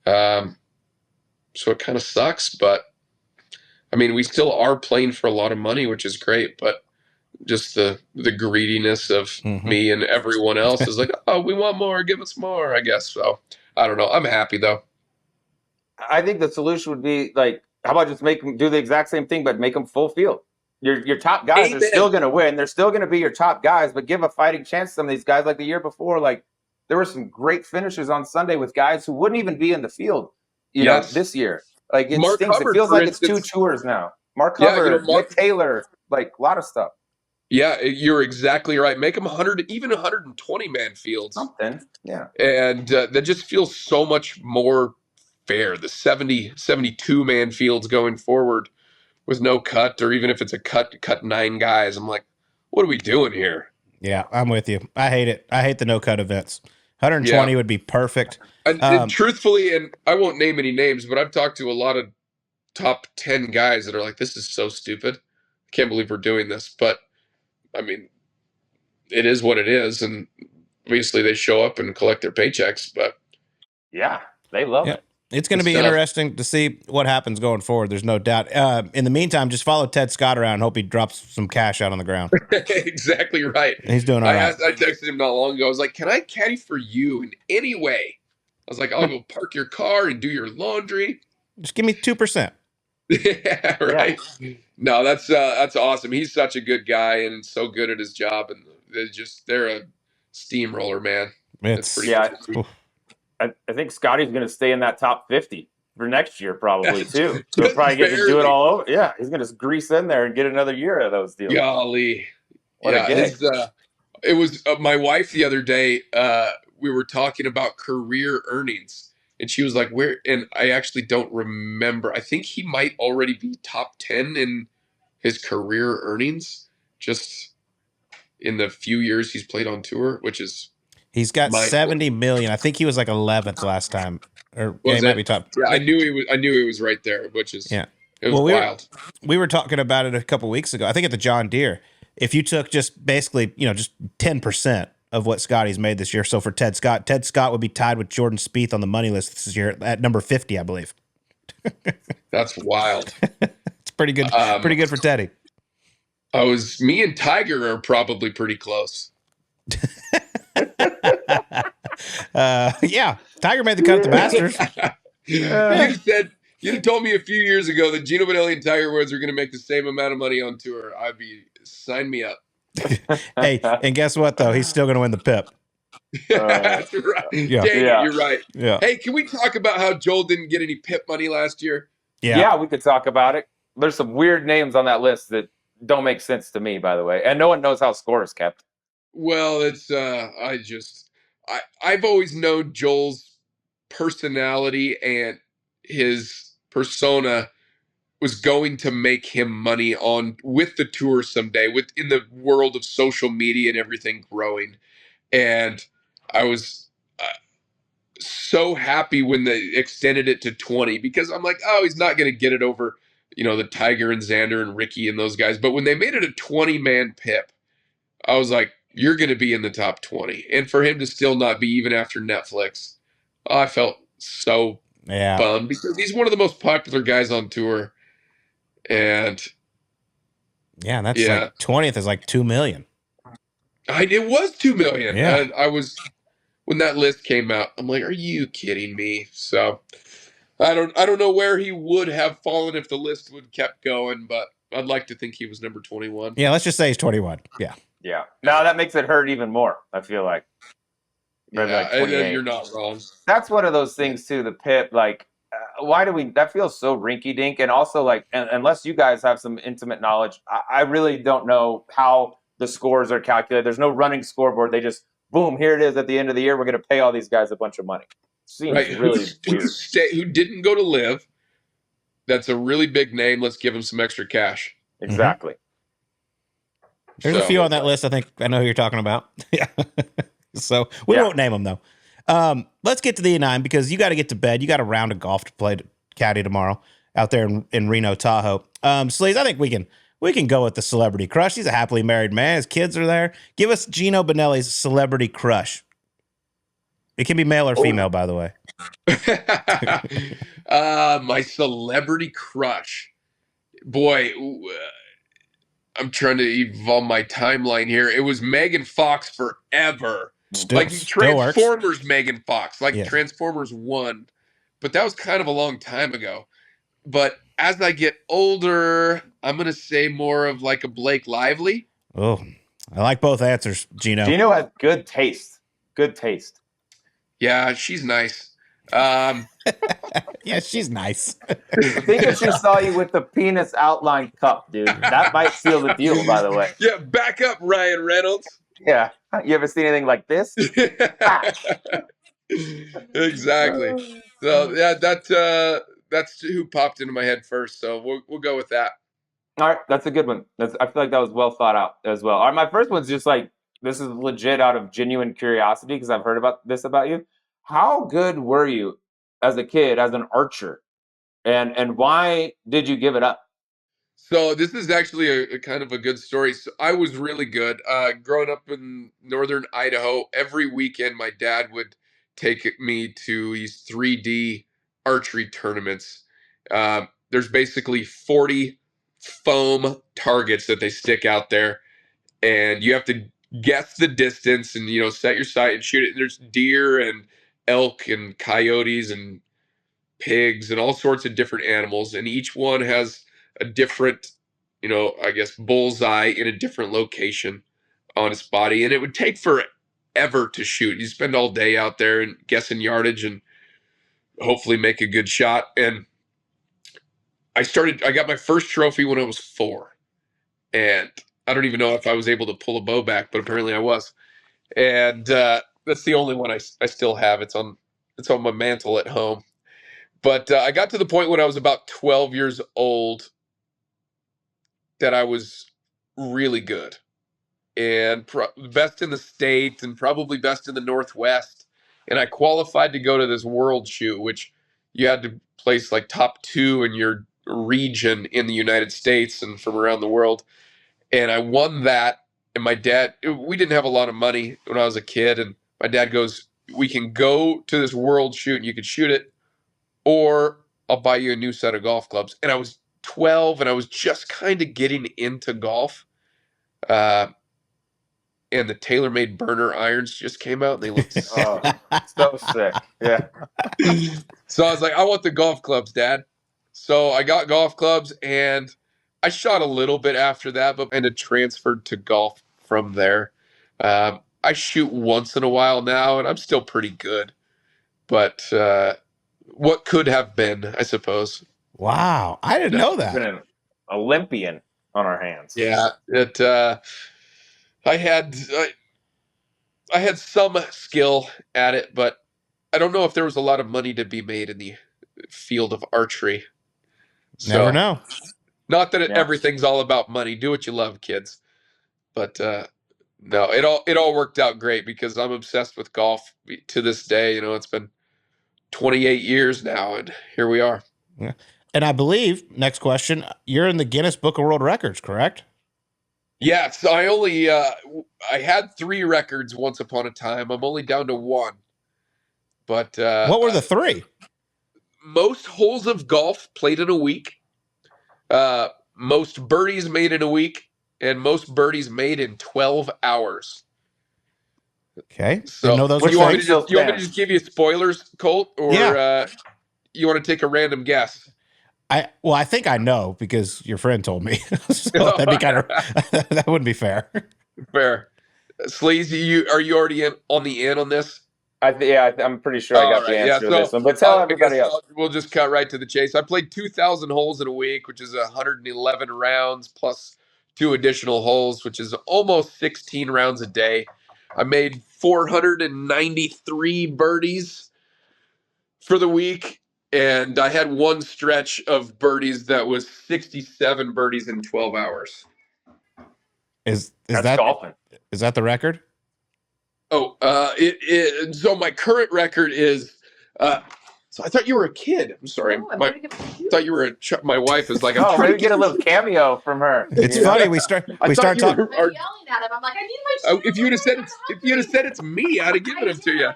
So it kind of sucks, but I mean, we still are playing for a lot of money, which is great, but just the greediness of me and everyone else is like, oh, we want more, give us more, I guess. So I don't know. I'm happy though. I think the solution would be like, how about just make them do the exact same thing, but make them full field. Your top guys are still going to win. They're still going to be your top guys, but give a fighting chance to some of these guys. Like the year before, like there were some great finishes on Sunday with guys who wouldn't even be in the field, you know, this year. Like it Mark stinks. Hubbard, it feels like it's two tours now. Mark Hubbard, Nick Taylor, like a lot of stuff. Yeah, you're exactly right. Make them 100, even 120 man fields. Something, yeah. And that just feels so much more fair. The 72 man fields going forward with no cut, or even if it's a cut 9 guys. I'm like, what are we doing here? Yeah, I'm with you. I hate it. I hate the no cut events. 120 would be perfect. And truthfully, and I won't name any names, but I've talked to a lot of top 10 guys that are like, this is so stupid. I can't believe we're doing this. But I mean, it is what it is, and obviously they show up and collect their paychecks, but yeah, they love it. It's going to be interesting to see what happens going forward. There's no doubt. In the meantime, just follow Ted Scott around and hope he drops some cash out on the ground. Exactly right. He's doing all right. I texted him not long ago. I was like, can I caddy for you in any way? I was like, I'll go park your car and do your laundry. Just give me 2%. Yeah, right. Yeah. No, that's awesome. He's such a good guy and so good at his job, and they're a steamroller, man. It's pretty cool. I think Scotty's going to stay in that top 50 for next year, probably too. So he'll probably get to do it all over. Yeah, he's going to grease in there and get another year of those deals. Golly, it was my wife the other day. We were talking about career earnings, and she was like, "Where?" And I actually don't remember. I think he might already be top 10 in his career earnings, just in the few years he's played on tour, which is. He's got 70 million. I think he was like 11th last time, or he might be top. Yeah, I knew he was right there, which is it was wild. We were talking about it a couple weeks ago. I think at the John Deere, if you took just basically, just 10% of what Scotty's made this year. So for Ted Scott would be tied with Jordan Spieth on the money list this year at number 50, I believe. That's wild. It's pretty good. Pretty good for Teddy. Me and Tiger are probably pretty close. Yeah, Tiger made the cut at the Masters. You'd told me a few years ago that Geno Bonnalie and Tiger Woods are going to make the same amount of money on tour. Sign me up. Hey, and guess what though? He's still going to win the PIP. That's right. Yeah. Dang, you're right. Yeah. Hey, can we talk about how Joel didn't get any PIP money last year? Yeah, we could talk about it. There's some weird names on that list that don't make sense to me, by the way, and no one knows how score is kept. Well, it's I've always known Joel's personality and his persona was going to make him money with the tour someday, in the world of social media and everything growing. And I was so happy when they extended it to 20, because I'm like, oh, he's not going to get it over, the Tiger and Xander and Ricky and those guys. But when they made it a 20-man PIP, I was like, you're going to be in the top 20. And for him to still not be, even after Netflix, I felt so bummed, because he's one of the most popular guys on tour. And that's like 20th is like 2 million. It was 2 million. Yeah. And when that list came out, I'm like, are you kidding me? So I don't know where he would have fallen if the list would kept going, but I'd like to think he was number 21. Yeah, let's just say he's 21. Yeah. Yeah. Now that makes it hurt even more, I feel like. Maybe like 28. You're not wrong. That's one of those things too, the PIP, like why do we? That feels so rinky dink, and also like, unless you guys have some intimate knowledge, I really don't know how the scores are calculated. There's no running scoreboard. They just boom, here it is at the end of the year. We're going to pay all these guys a bunch of money. Seems really weird. Who didn't go to live? That's a really big name. Let's give him some extra cash. Exactly. There's a few on that list. I think I know who you're talking about. Yeah. So we won't name them though. Let's get to the E9 because you got to get to bed. You got a round of golf to play caddy tomorrow out there in Reno, Tahoe. Sleaze, I think we can go with the celebrity crush. He's a happily married man. His kids are there. Give us Geno Bonnalie's celebrity crush. It can be male or female, by the way. My celebrity crush. Boy, I'm trying to evolve my timeline here. It was Megan Fox forever. Like Transformers Megan Fox. Like Transformers 1. But that was kind of a long time ago. But as I get older, I'm going to say more of like a Blake Lively. Oh, I like both answers, Gino. Gino has good taste. Good taste. Yeah, she's nice. Yeah, she's nice. I think if she saw you with the penis outline cup, dude, that might seal the deal, by the way. Yeah, back up, Ryan Reynolds. Yeah. You ever seen anything like this? Exactly. So, yeah, that's who popped into my head first. So we'll go with that. All right. That's a good one. I feel like that was well thought out as well. All right. My first one's just like, this is legit out of genuine curiosity because I've heard about you. How good were you as a kid, as an archer? And why did you give it up? So this is actually a kind of a good story. So I was really good. Growing up in northern Idaho, every weekend my dad would take me to these 3D archery tournaments. There's basically 40 foam targets that they stick out there, and you have to guess the distance and set your sight and shoot it. And there's deer and elk and coyotes and pigs and all sorts of different animals, and each one has a different, I guess, bullseye in a different location on its body. And it would take forever to shoot. You spend all day out there and guessing yardage and hopefully make a good shot. And I got my first trophy when I was 4. And I don't even know if I was able to pull a bow back, but apparently I was. And that's the only one I still have. It's on my mantle at home. But I got to the point when I was about 12 years old that I was really good and best in the state and probably best in the Northwest. And I qualified to go to this world shoot, which you had to place like top 2 in your region in the United States and from around the world. And I won that. And my dad, we didn't have a lot of money when I was a kid. And my dad goes, we can go to this world shoot and you can shoot it, or I'll buy you a new set of golf clubs. And I was 12 and I was just kind of getting into golf. And the TaylorMade burner irons just came out and they looked so sick. Yeah. So I was like, I want the golf clubs, Dad. So I got golf clubs and I shot a little bit after that, but kind of transferred to golf from there. I shoot once in a while now and I'm still pretty good. But what could have been, I suppose. Wow. I didn't know that. Been an Olympian on our hands. Yeah. I had some skill at it, but I don't know if there was a lot of money to be made in the field of archery. Never know. Not that everything's all about money. Do what you love, kids. But no, it all worked out great because I'm obsessed with golf to this day. It's been 28 years now, and here we are. Yeah. And I believe, next question, you're in the Guinness Book of World Records, correct? Yeah, so I had 3 records once upon a time. I'm only down to 1. But what were the 3? Most holes of golf played in a week, most birdies made in a week, and most birdies made in 12 hours. Okay. So know those you want me to just give you spoilers, Colt, or you want to take a random guess? I think I know because your friend told me. So that'd be that wouldn't be fair. Fair. Sleazy, are you already on the in on this? I'm pretty sure I got the answer to this one. But tell everybody else. We'll just cut right to the chase. I played 2,000 holes in a week, which is 111 rounds plus 2 additional holes, which is almost 16 rounds a day. I made 493 birdies for the week, and I had one stretch of birdies that was 67 birdies in 12 hours. That's golfing. Is that the record? Oh, so my current record is, so I thought you were a kid. I'm sorry. I thought you were my wife is like, I'm trying to get a little cameo from her. It's funny. We start talking. I'm yelling at him. I'm like, I need my if you would have said it's me, I'd have given them to you.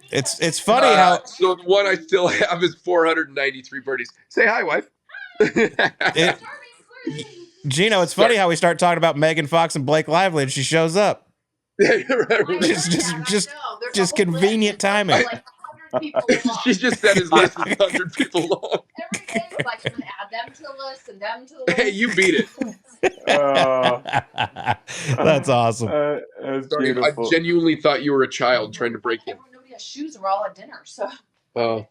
It's funny how. So the one I still have is 493 birdies. Say hi, wife. Gino, it's funny how we start talking about Megan Fox and Blake Lively and she shows up. Just convenient timing. She just said his list is 100 people long. Every day was like, I'm going to add them to the list and them to the list. Hey, you beat it. That's awesome. Sorry, I genuinely thought you were a child trying to break in. Nobody has shoes. We're all at dinner. So. Oh,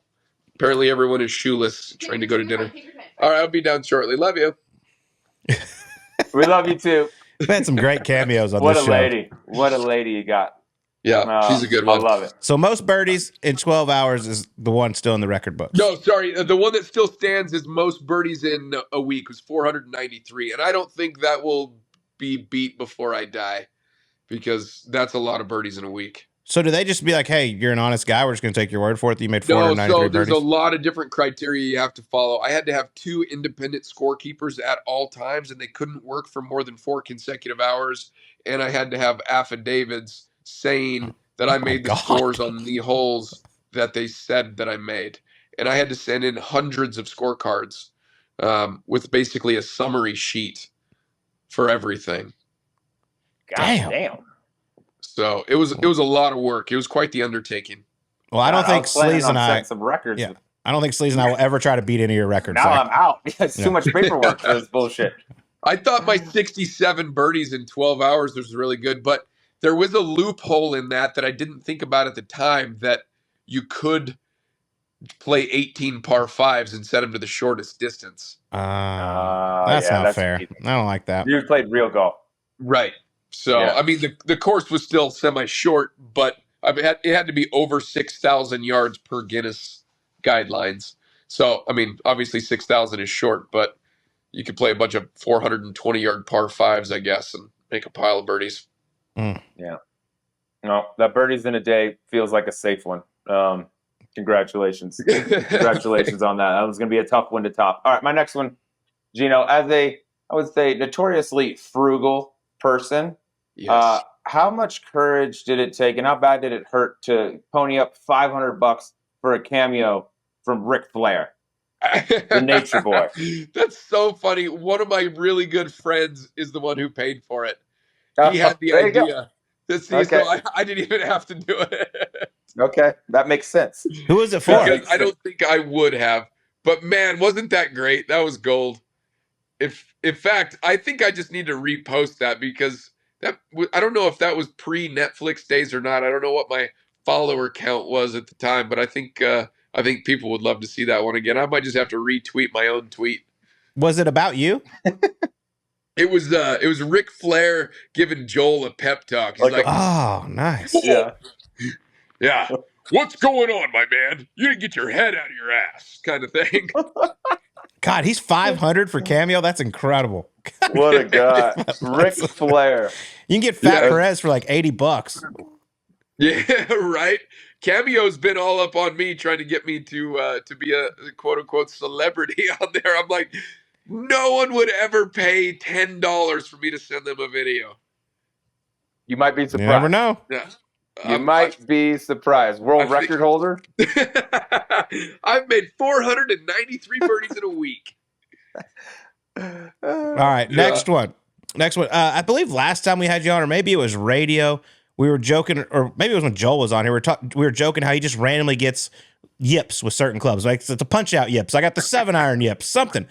apparently everyone is shoeless trying to go to dinner. All right, I'll be down shortly. Love you. We love you too. We've had some great cameos on this show. What a lady you got. Yeah, she's a good one. I love it. So most birdies in 12 hours is the one still in the record books. No, sorry. The one that still stands is most birdies in a week was 493. And I don't think that will be beat before I die because that's a lot of birdies in a week. So do they just be like, hey, you're an honest guy, we're just going to take your word for it that you made 493 birdies? There's a lot of different criteria you have to follow. I had to have 2 independent scorekeepers at all times, and they couldn't work for more than 4 consecutive hours. And I had to have affidavits saying that I made the scores on the holes that they said that I made. And I had to send in hundreds of scorecards with basically a summary sheet for everything. Damn. So it was a lot of work. It was quite the undertaking. Well, I don't think Sleaze and I some records. Yeah, I don't think Sleaze and I will ever try to beat any of your records. Now I'm out. It's too much paperwork for this bullshit. I thought my 67 birdies in 12 hours was really good, but there was a loophole in that I didn't think about at the time, that you could play 18 par 5s and set them to the shortest distance. That's not fair. Easy. I don't like that. You played real golf. Right. So, I mean, the course was still semi-short, but it had to be over 6,000 yards per Guinness guidelines. So, I mean, obviously 6,000 is short, but you could play a bunch of 420-yard par 5s, I guess, and make a pile of birdies. Yeah. No, that birdies in a day feels like a safe one. Congratulations. Congratulations on that. That was going to be a tough one to top. All right, my next one, Gino, as I would say, notoriously frugal person, yes. How much courage did it take and how bad did it hurt to pony up $500 for a cameo from Ric Flair, the Nature Boy? That's so funny. One of my really good friends is the one who paid for it. He had the idea. So I didn't even have to do it. Okay, that makes sense. Who was it for? Because I don't think I would have. But man, wasn't that great? That was gold. In fact, I think I just need to repost that because I don't know if that was pre-Netflix days or not. I don't know what my follower count was at the time, but I think people would love to see that one again. I might just have to retweet my own tweet. Was it about you? It was Ric Flair giving Joel a pep talk. He's like, oh, nice. Yeah. What's going on, my man? You didn't get your head out of your ass, kind of thing. God, he's 500 for cameo. That's incredible. What a guy, Ric Flair. You can get Fat Perez for like $80. Yeah, right. Cameo's been all up on me trying to get me to be a quote unquote celebrity on there. I'm like, no one would ever pay $10 for me to send them a video. You might be surprised. You never know. Yeah. You might be surprised. World record holder? I've made 493 birdies in a week. All right, next one. I believe last time we had you on, or maybe it was radio, we were joking, or maybe it was when Joel was on here, we were joking how he just randomly gets yips with certain clubs. Like, it's a punch-out yips. I got the 7-iron yips, something.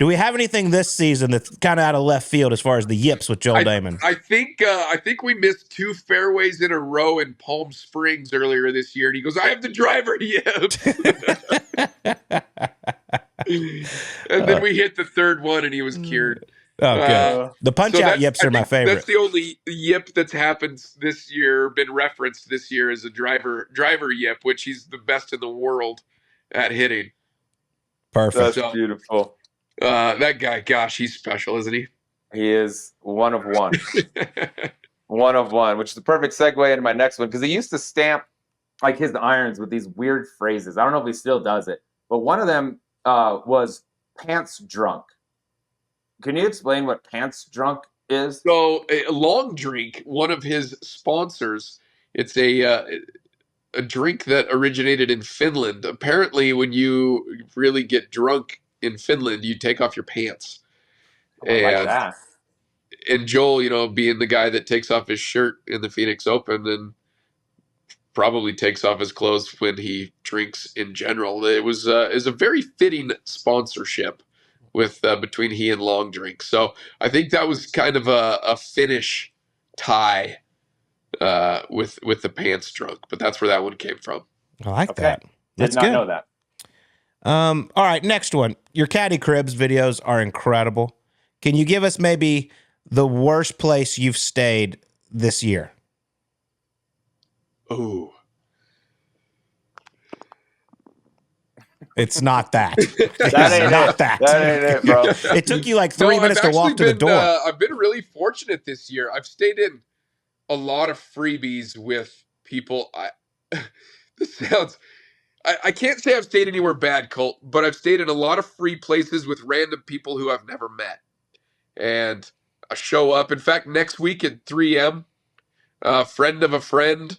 Do we have anything this season that's kind of out of left field as far as the yips with Joel Damon? I think we missed 2 fairways in a row in Palm Springs earlier this year, and he goes, "I have the driver yips." And then we hit the 3rd one, and he was cured. Okay. The punch-out yips are my favorite. That's the only yip that's happened this year, been referenced this year as a driver yip, which he's the best in the world at hitting. Perfect. That's beautiful. That guy, gosh, he's special, isn't he? He is one of one. One of one, which is the perfect segue into my next one, because he used to stamp like his irons with these weird phrases. I don't know if he still does it, but one of them was pants drunk. Can you explain what pants drunk is? So, a Long Drink, one of his sponsors, it's a drink that originated in Finland. Apparently, when you really get drunk in Finland, you take off your pants. Like that. And Joel, being the guy that takes off his shirt in the Phoenix Open and probably takes off his clothes when he drinks in general, it was a very fitting sponsorship with between he and Long Drink. So I think that was kind of a Finnish tie with the pants drunk, but that's where that one came from. I like that. Did not know that. All right, next one. Your Caddy Cribs videos are incredible. Can you give us maybe the worst place you've stayed this year? Ooh. It's not that. That ain't not that. That ain't it, bro. It took you like 3 minutes to walk to the door. I've been really fortunate this year. I've stayed in a lot of freebies with people. This sounds... I can't say I've stayed anywhere bad, Colt, but I've stayed in a lot of free places with random people who I've never met. And I show up. In fact, next week at 3M, a friend of a friend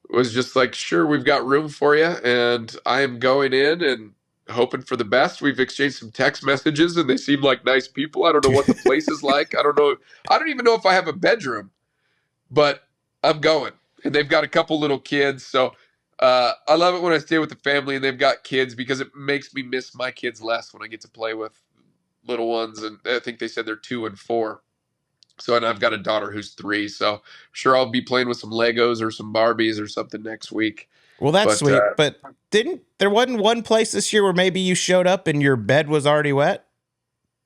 was just like, "Sure, we've got room for you." And I am going in and hoping for the best. We've exchanged some text messages, and they seem like nice people. I don't know what the place is like. I don't even know if I have a bedroom, but I'm going. And they've got a couple little kids, so I love it when I stay with the family and they've got kids, because it makes me miss my kids less when I get to play with little ones. And I think they said they're 2 and 4. So, and I've got a daughter who's 3. So I'm sure I'll be playing with some Legos or some Barbies or something next week. Well, that's sweet. But there wasn't one place this year where maybe you showed up and your bed was already wet?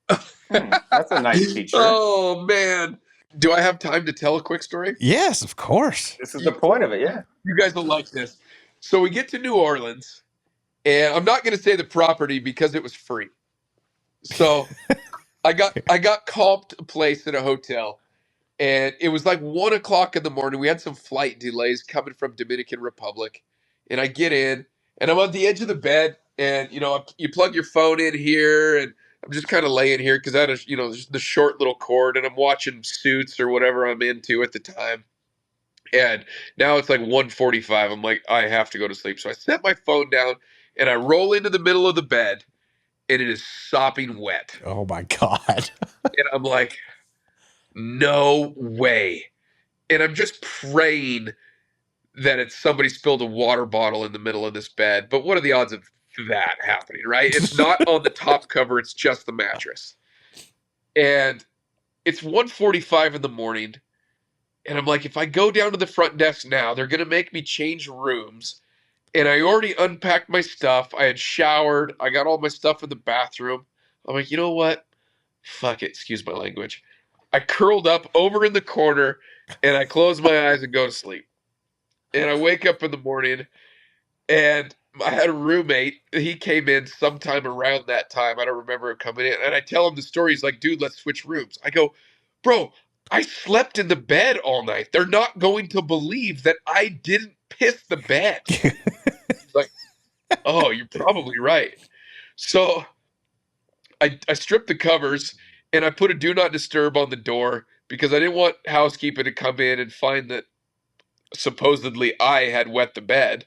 That's a nice feature. Oh, man. Do I have time to tell a quick story? Yes, of course. This is the point of it, yeah. You guys will like this. So we get to New Orleans, and I'm not going to say the property because it was free. So I got comped a place at a hotel, and it was like 1 o'clock in the morning. We had some flight delays coming from Dominican Republic, and I get in, and I'm on the edge of the bed, and you plug your phone in here, and I'm just kind of laying here because I had the short little cord, and I'm watching Suits or whatever I'm into at the time. And now it's like 1:45. I'm like, I have to go to sleep. So I set my phone down and I roll into the middle of the bed, and it is sopping wet. Oh my God. And I'm like, no way. And I'm just praying that it's somebody spilled a water bottle in the middle of this bed. But what are the odds of that happening, right? It's not on the top cover. It's just the mattress. And it's 1:45 in the morning. And I'm like, if I go down to the front desk now, they're going to make me change rooms. And I already unpacked my stuff. I had showered. I got all my stuff in the bathroom. I'm like, you know what? Fuck it. Excuse my language. I curled up over in the corner, and I close my eyes and go to sleep. And I wake up in the morning, and I had a roommate. He came in sometime around that time. I don't remember him coming in. And I tell him the story. He's like, dude, let's switch rooms. I go, bro, I slept in the bed all night. They're not going to believe that I didn't piss the bed. He's like, oh, you're probably right. So I stripped the covers, and I put a do not disturb on the door because I didn't want housekeeping to come in and find that supposedly I had wet the bed.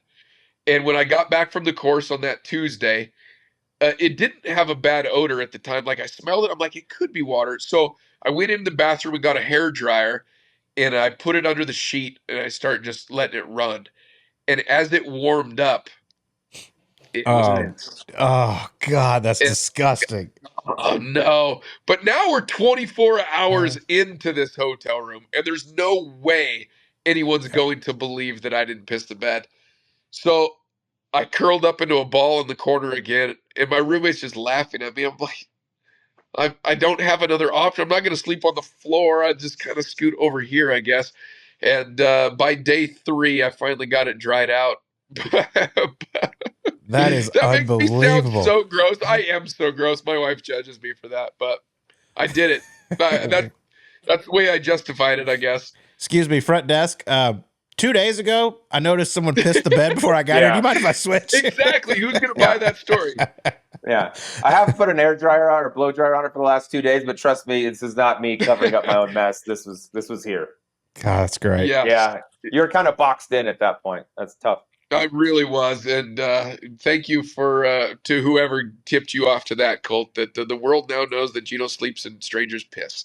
And when I got back from the course on that Tuesday, it didn't have a bad odor at the time. Like, I smelled it. I'm like, it could be water. So I went in the bathroom and got a hair dryer, and I put it under the sheet, and I started just letting it run. And as it warmed up, It was God, that's disgusting. Oh no. But now we're 24 hours into this hotel room, and there's no way anyone's going to believe that I didn't piss the bed. So I curled up into a ball in the corner again, and my roommate's just laughing at me. I'm like, I don't have another option. I'm not going to sleep on the floor. I just kind of scoot over here, I guess. And by day 3, I finally got it dried out. That is that unbelievable. Makes me sound so gross. I am so gross. My wife judges me for that, but I did it. That's the way I justified it, I guess. Excuse me, front desk. 2 days ago, I noticed someone pissed the bed before I got here. Do you mind if I switch? Exactly. Who's going to buy that story? Yeah. I have put an air dryer on or blow dryer on it for the last 2 days, but trust me, this is not me covering up my own mess. This was here. God, that's great. Yeah. You're kind of boxed in at that point. That's tough. I really was, and thank you for to whoever tipped you off to that, Colt. That the world now knows that Gino sleeps in strangers' piss.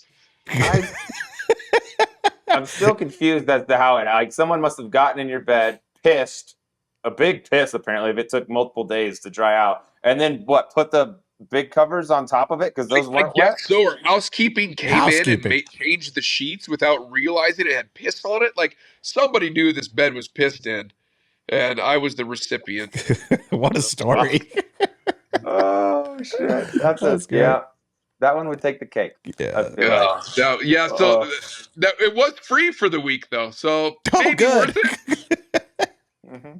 I'm still confused as to how it. Someone must have gotten in your bed, pissed, a big piss apparently. If it took multiple days to dry out, and then put the big covers on top of it because those weren't wet. So our housekeeping came in and changed the sheets without realizing it had piss on it. Like somebody knew this bed was pissed in. And I was the recipient. What a story. Oh, shit. That's good. Yeah. That one would take the cake. Yeah. So it was free for the week, though. So maybe good. Mm-hmm.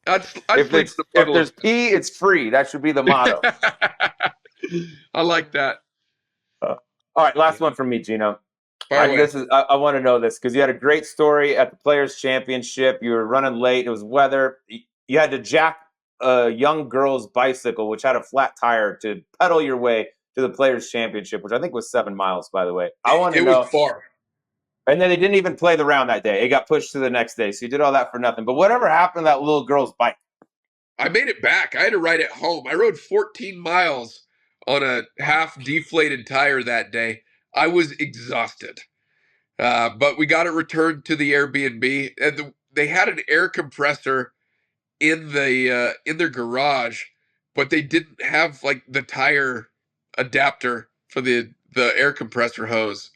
If there's pee, it's free. That should be the motto. I like that. All right. Last one from me, Gino. I want to know this because you had a great story at the Players Championship. You were running late. It was weather. You had to jack a young girl's bicycle, which had a flat tire, to pedal your way to the Players Championship, which I think was 7 miles, by the way. I want to know. It was far. And then they didn't even play the round that day. It got pushed to the next day. So you did all that for nothing. But whatever happened to that little girl's bike? I made it back. I had to ride it home. I rode 14 miles on a half deflated tire that day. I was exhausted. But we got it returned to the Airbnb, and they had an air compressor in their garage, but they didn't have like the tire adapter for the air compressor hose.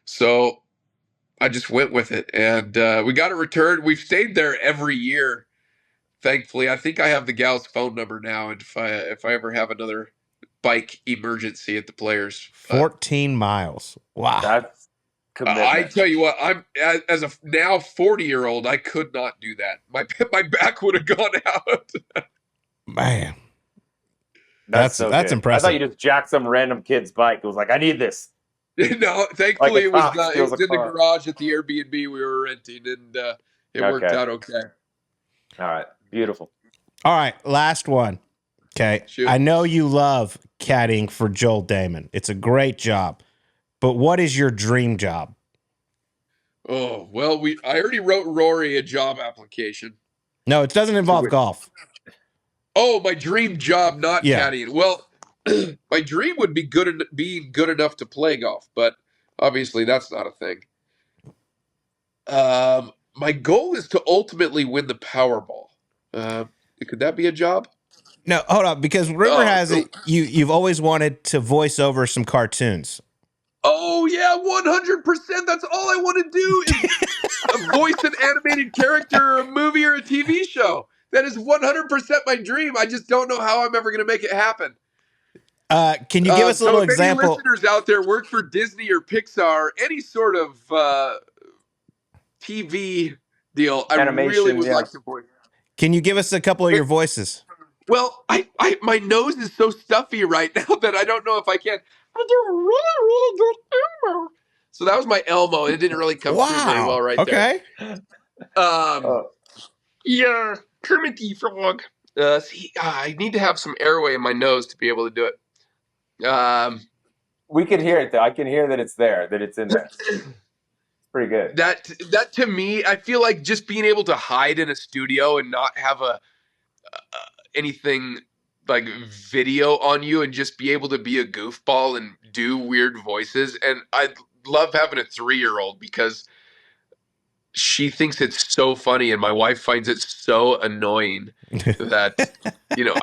So I just went with it, and we got it returned. We've stayed there every year, thankfully. I think I have the gal's phone number now, and if I ever have another bike emergency at the Players. 14 miles. Wow. That's I tell you what, I'm as a now 40-year-old, I could not do that. My back would have gone out. Man, that's impressive. I thought you just jacked some random kid's bike. It was like, I need this. No, thankfully it was in the garage at the Airbnb we were renting, and it worked out okay. All right, beautiful. All right, last one. Okay, shoot. I know you love caddying for Joel Damon. It's a great job. But what is your dream job? Oh, well, I already wrote Rory a job application. No, it doesn't involve golf. Oh, my dream job, not caddying. Well, my dream would be being good enough to play golf, but obviously that's not a thing. My goal is to ultimately win the Powerball. Could that be a job? No, hold on, because rumor has it you've always wanted to voice over some cartoons. Oh, yeah, 100%. That's all I want to do is voice an animated character or a movie or a TV show. That is 100% my dream. I just don't know how I'm ever going to make it happen. Can you give us a little example? Any listeners out there work for Disney or Pixar, any sort of TV deal, animation, I really would like to voice. Can you give us a couple of your voices? Well, my nose is so stuffy right now that I don't know if I can. I do a really, really good Elmo. So that was my Elmo. It didn't really come through very well right there. Yeah, Kermit the Frog. I need to have some airway in my nose to be able to do it. We can hear it, though. I can hear that it's there, that it's in there. It's pretty good. That to me, I feel like just being able to hide in a studio and not have anything like video on you and just be able to be a goofball and do weird voices. And I love having a 3-year-old because she thinks it's so funny, and my wife finds it so annoying that,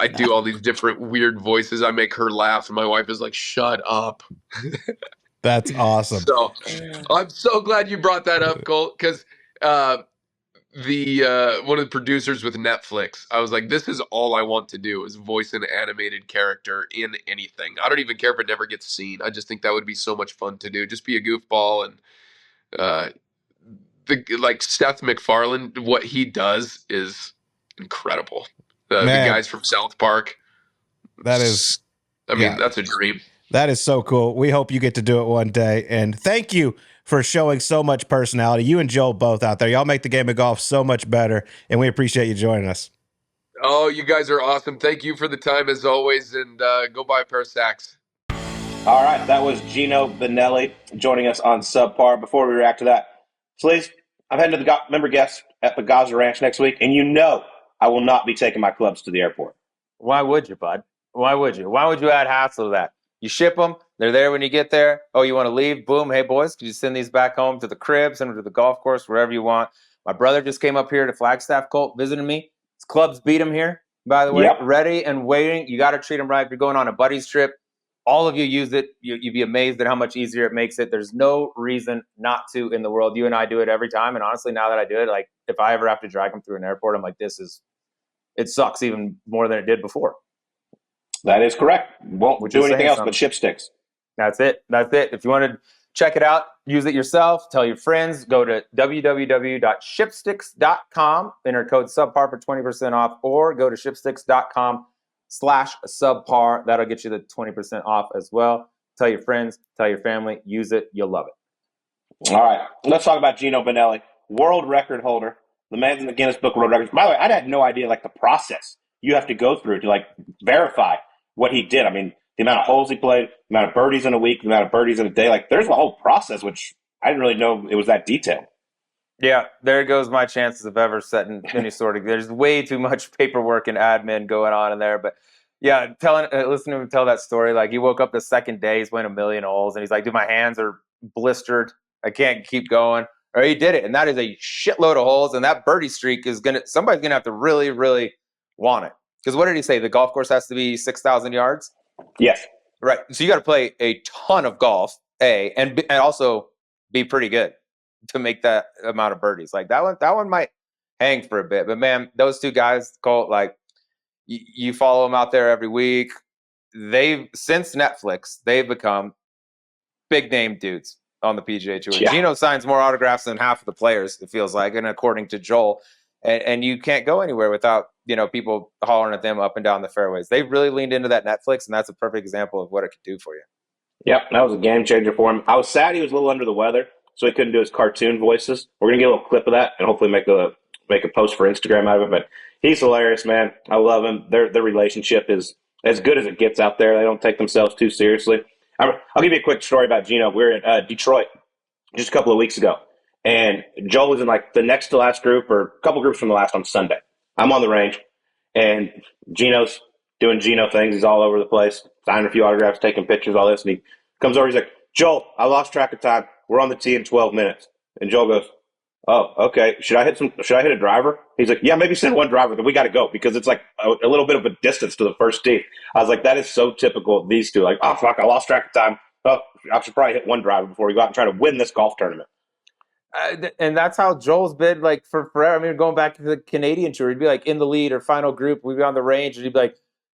I do all these different weird voices. I make her laugh, and my wife is like, shut up. That's awesome. So I'm so glad you brought that up, Colt, because one of the producers with Netflix, I was like, this is all I want to do is voice an animated character in anything. I don't even care if it never gets seen. I just think that would be so much fun to do. Just be a goofball. And like Seth MacFarlane, what he does is incredible. The guys from South Park. That's a dream. That is so cool. We hope you get to do it one day. And thank you for showing so much personality. You and Joel both out there. Y'all make the game of golf so much better, and we appreciate you joining us. Oh, you guys are awesome. Thank you for the time as always, and go buy a pair of Sacks. All right, that was Geno Bonnalie joining us on Subpar. Before we react to that, please, I'm heading to the member guest at the Gaza Ranch next week, and I will not be taking my clubs to the airport. Why would you, bud? Why would you? Why would you add hassle to that? You ship them. They're there when you get there. Oh, you want to leave? Boom. Hey, boys, could you send these back home to the crib, send them to the golf course, wherever you want? My brother just came up here to Flagstaff, Colt, visiting me. His clubs beat him here, by the way. Yep. Ready and waiting. You got to treat them right. If you're going on a buddy's trip, all of you use it. You'd be amazed at how much easier it makes it. There's no reason not to in the world. You and I do it every time. And honestly, now that I do it, like if I ever have to drag them through an airport, I'm like, it sucks even more than it did before. That is correct. Won't do anything else but ship sticks. That's it. If you want to check it out, use it yourself, tell your friends, go to www.shipsticks.com, enter code subpar for 20% off, or go to shipsticks.com/subpar. That'll get you the 20% off as well. Tell your friends, tell your family, use it. You'll love it. All right. Let's talk about Geno Bonnalie, world record holder, the man's in the Guinness Book of World Records. By the way, I had no idea the process you have to go through to verify what he did. I mean, the amount of holes he played, the amount of birdies in a week, the amount of birdies in a day. There's a whole process, which I didn't really know it was that detailed. Yeah, there goes my chances of ever setting any sort of. There's way too much paperwork and admin going on in there. But yeah, listening to him tell that story, he woke up the second day, he's playing 1 million holes, and he's like, dude, my hands are blistered. I can't keep going. Or he did it, and that is a shitload of holes, and that birdie streak somebody's gonna have to really, really want it. Because what did he say? The golf course has to be 6,000 yards? Yes. Right. So you got to play a ton of golf, and also be pretty good to make that amount of birdies. That one might hang for a bit. But, man, those two guys, Colt, you follow them out there every week. Since Netflix, they've become big-name dudes on the PGA Tour. Yeah. Gino signs more autographs than half of the players, it feels like, and according to Joel. And you can't go anywhere without, people hollering at them up and down the fairways. They've really leaned into that Netflix, and that's a perfect example of what it could do for you. Yep, that was a game changer for him. I was sad he was a little under the weather, so he couldn't do his cartoon voices. We're going to get a little clip of that and hopefully make a post for Instagram out of it. But he's hilarious, man. I love him. Their relationship is as good as it gets out there. They don't take themselves too seriously. I'll give you a quick story about Gino. We were in Detroit just a couple of weeks ago. And Joel was in the next to last group or a couple groups from the last on Sunday. I'm on the range, and Gino's doing Gino things. He's all over the place, signing a few autographs, taking pictures, all this. And he comes over. He's like, Joel, I lost track of time. We're on the tee in 12 minutes. And Joel goes, oh, okay. Should I hit a driver? He's like, yeah, maybe send one driver. Then we got to go because it's a little bit of a distance to the first tee. I was like, that is so typical of these two. Oh, fuck, I lost track of time. Oh, I should probably hit one driver before we go out and try to win this golf tournament. And that's how Joel's been for forever. I mean, going back to the Canadian Tour, he'd be in the lead or final group. We'd be on the range, and he'd be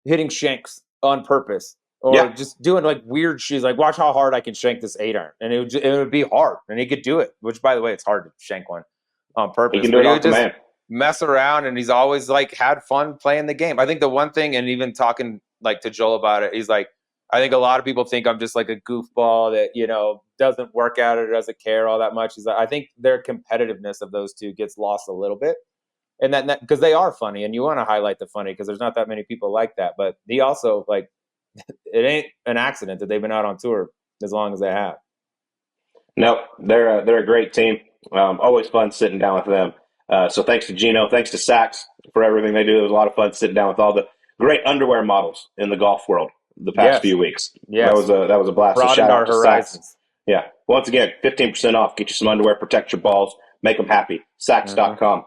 hitting shanks on purpose, or just doing weird shoes. Watch how hard I can shank this 8-iron, and it would be hard, and he could do it. Which, by the way, it's hard to shank one on purpose. He can do it on command. Mess around, and he's always had fun playing the game. I think the one thing, and even talking to Joel about it, he's I think a lot of people think I'm just a goofball that, doesn't work at it or doesn't care all that much. I think their competitiveness of those two gets lost a little bit. And that because they are funny, and you want to highlight the funny because there's not that many people like that. But he also, it ain't an accident that they've been out on tour as long as they have. No, they're a great team. Always fun sitting down with them. So thanks to Gino, thanks to Sachs for everything they do. It was a lot of fun sitting down with all the great underwear models in the golf world the past few weeks. Yes. That was a blast. Broadened So shout our out to horizons. Sachs. Yeah. Once again, 15% off. Get you some underwear, protect your balls. make them happy. Saks.com.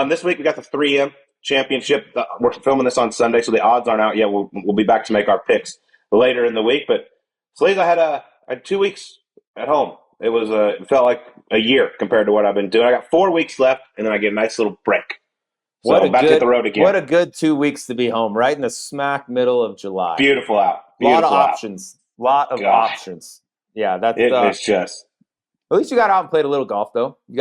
This week we got the 3M Championship. We're filming this on Sunday, so the odds aren't out yet. We'll be back to make our picks later in the week. But Slays, I had 2 weeks at home. It felt like a year compared to what I've been doing. I got 4 weeks left, and then I get a nice little break. So I'm about to hit the road again. What a good 2 weeks to be home, right in the smack middle of July. Beautiful out. A lot of options. Options. Yeah, it's just. At least you got out and played a little golf, though. You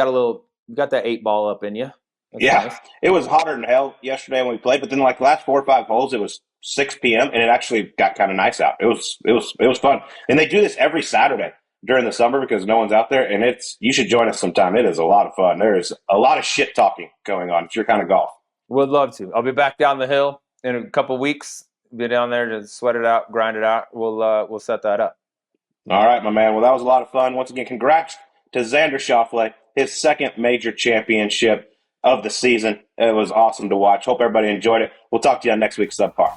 got that 8 ball up in you. That's nice. It was hotter than hell yesterday when we played, but then like the last 4 or 5 holes, it was 6 p.m. and it actually got kind of nice out. It was fun, and they do this every Saturday during the summer because no one's out there, and you should join us sometime. It is a lot of fun. There is a lot of shit talking going on. It's your kind of golf. Would love to. I'll be back down the hill in a couple weeks. Be down there to sweat it out, grind it out. We'll set that up. All right, my man. Well, that was a lot of fun. Once again, congrats to Xander Schauffele, his second major championship of the season. It was awesome to watch. Hope everybody enjoyed it. We'll talk to you on next week's Subpar.